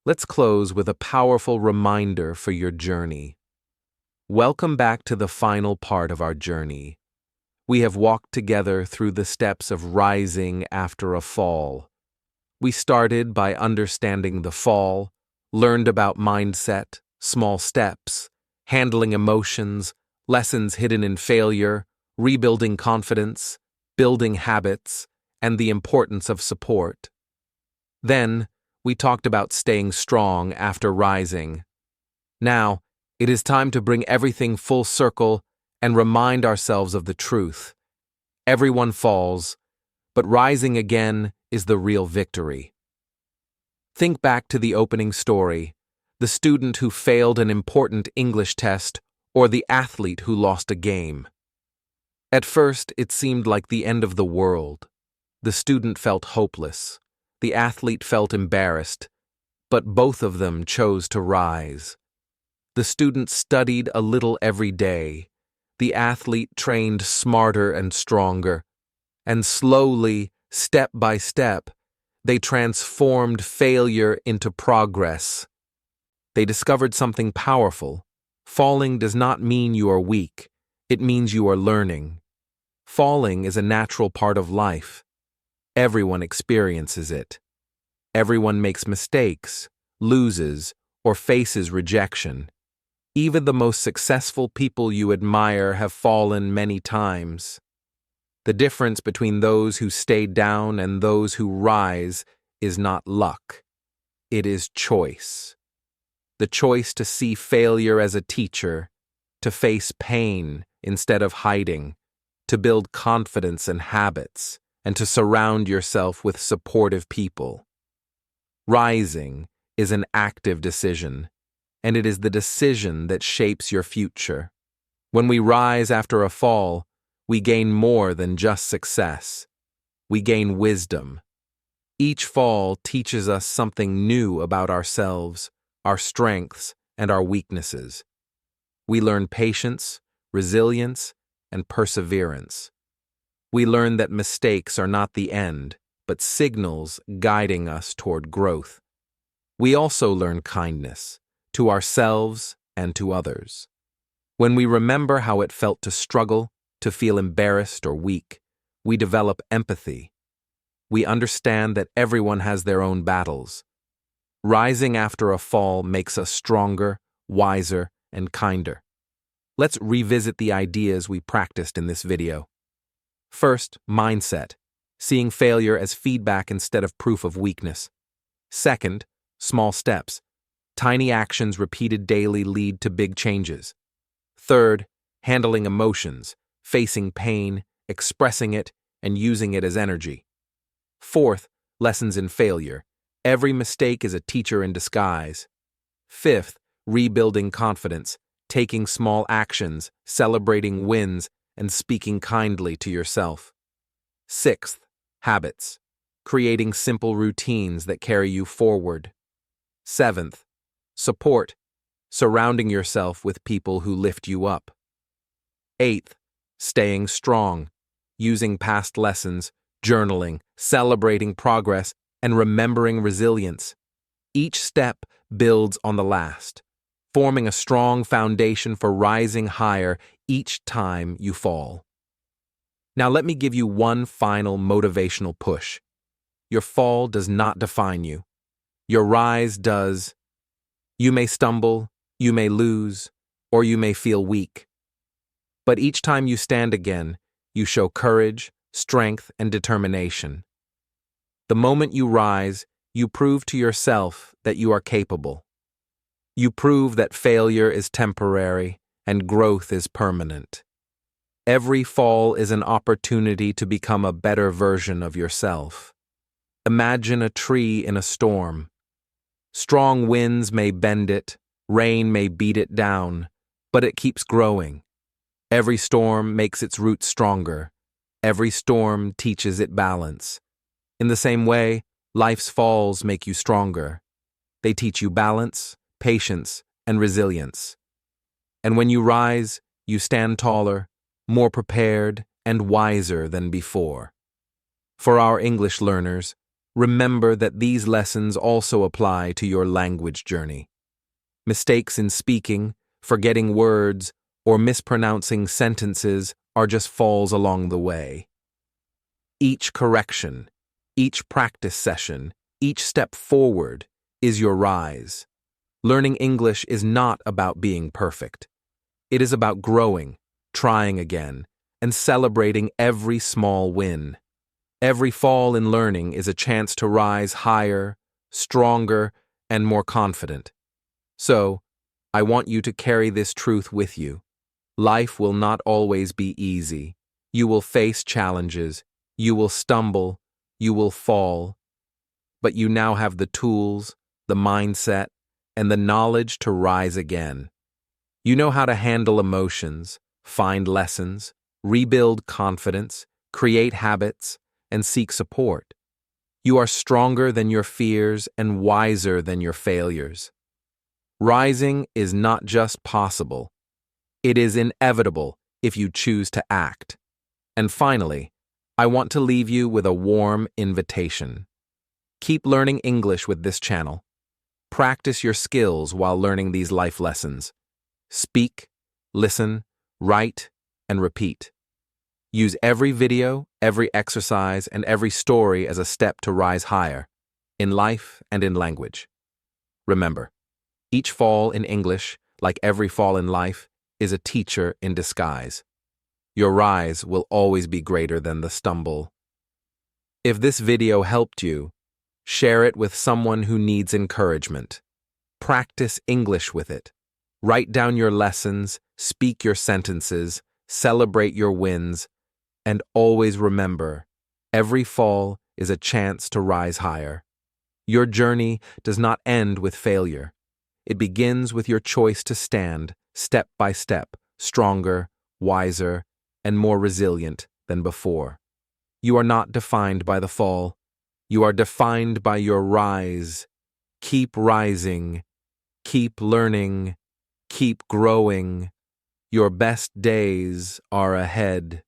Let's close with a powerful reminder for your journey. Welcome back to the final part of our journey. We have walked together through the steps of rising after a fall. We started by understanding the fall, learned about mindset, small steps, handling emotions, lessons hidden in failure, rebuilding confidence, building habits, and the importance of support. Then, we talked about staying strong after rising. Now, It is time to bring everything full circle and remind ourselves of the truth. Everyone falls, but rising again is the real victory. Think back to the opening story, the student who failed an important English test or the athlete who lost a game. At first, it seemed like the end of the world. The student felt hopeless. The athlete felt embarrassed, but both of them chose to rise. The student studied a little every day. The athlete trained smarter and stronger. And slowly, step by step, they transformed failure into progress. They discovered something powerful. Falling does not mean you are weak. It means you are learning. Falling is a natural part of life. Everyone experiences it. Everyone makes mistakes, loses, or faces rejection. Even the most successful people you admire have fallen many times. The difference between those who stay down and those who rise is not luck. It is choice. The choice to see failure as a teacher, to face pain instead of hiding, to build confidence and habits, and to surround yourself with supportive people. Rising is an active decision, and it is the decision that shapes your future. When we rise after a fall, we gain more than just success. We gain wisdom. Each fall teaches us something new about ourselves, our strengths, and our weaknesses. We learn patience, resilience, and perseverance. We learn that mistakes are not the end, but signals guiding us toward growth. We also learn kindness, to ourselves and to others. When we remember how it felt to struggle, to feel embarrassed or weak, we develop empathy. We understand that everyone has their own battles. Rising after a fall makes us stronger, wiser, and kinder. Let's revisit the ideas we practiced in this video. First, mindset, seeing failure as feedback instead of proof of weakness. Second, small steps. Tiny actions repeated daily lead to big changes. Third, handling emotions, facing pain, expressing it, and using it as energy. Fourth, lessons in failure. Every mistake is a teacher in disguise. Fifth, rebuilding confidence, taking small actions, celebrating wins, and speaking kindly to yourself. Sixth, habits, creating simple routines that carry you forward. Seventh, support, surrounding yourself with people who lift you up. Eighth, staying strong, using past lessons, journaling, celebrating progress, and remembering resilience. Each step builds on the last, forming a strong foundation for rising higher each time you fall. Now let me give you one final motivational push. Your fall does not define you. Your rise does. You may stumble, you may lose, or you may feel weak. But each time you stand again, you show courage, strength, and determination. The moment you rise, you prove to yourself that you are capable. You prove that failure is temporary and growth is permanent. Every fall is an opportunity to become a better version of yourself. Imagine a tree in a storm. Strong winds may bend it, rain may beat it down, but it keeps growing. Every storm makes its roots stronger. Every storm teaches it balance. In the same way, life's falls make you stronger. They teach you balance, patience, and resilience. And when you rise, you stand taller, more prepared, and wiser than before. For our English learners, remember that these lessons also apply to your language journey. Mistakes in speaking, forgetting words, or mispronouncing sentences are just falls along the way. Each correction, each practice session, each step forward is your rise. Learning English is not about being perfect. It is about growing, trying again, and celebrating every small win. Every fall in learning is a chance to rise higher, stronger, and more confident. So, I want you to carry this truth with you. Life will not always be easy. You will face challenges. You will stumble. You will fall. But you now have the tools, the mindset, and the knowledge to rise again. You know how to handle emotions, find lessons, rebuild confidence, create habits, and seek support. You are stronger than your fears and wiser than your failures. Rising is not just possible, it is inevitable if you choose to act. And finally, I want to leave you with a warm invitation. Keep learning English with this channel. Practice your skills while learning these life lessons. Speak, listen, write, and repeat. Use every video, every exercise, and every story as a step to rise higher, in life and in language. Remember, each fall in English, like every fall in life, is a teacher in disguise. Your rise will always be greater than the stumble. If this video helped you, share it with someone who needs encouragement. Practice English with it. Write down your lessons, speak your sentences, celebrate your wins, and always remember, every fall is a chance to rise higher. Your journey does not end with failure. It begins with your choice to stand, step by step, stronger, wiser, and more resilient than before. You are not defined by the fall. You are defined by your rise. Keep rising. Keep learning. Keep growing. Your best days are ahead.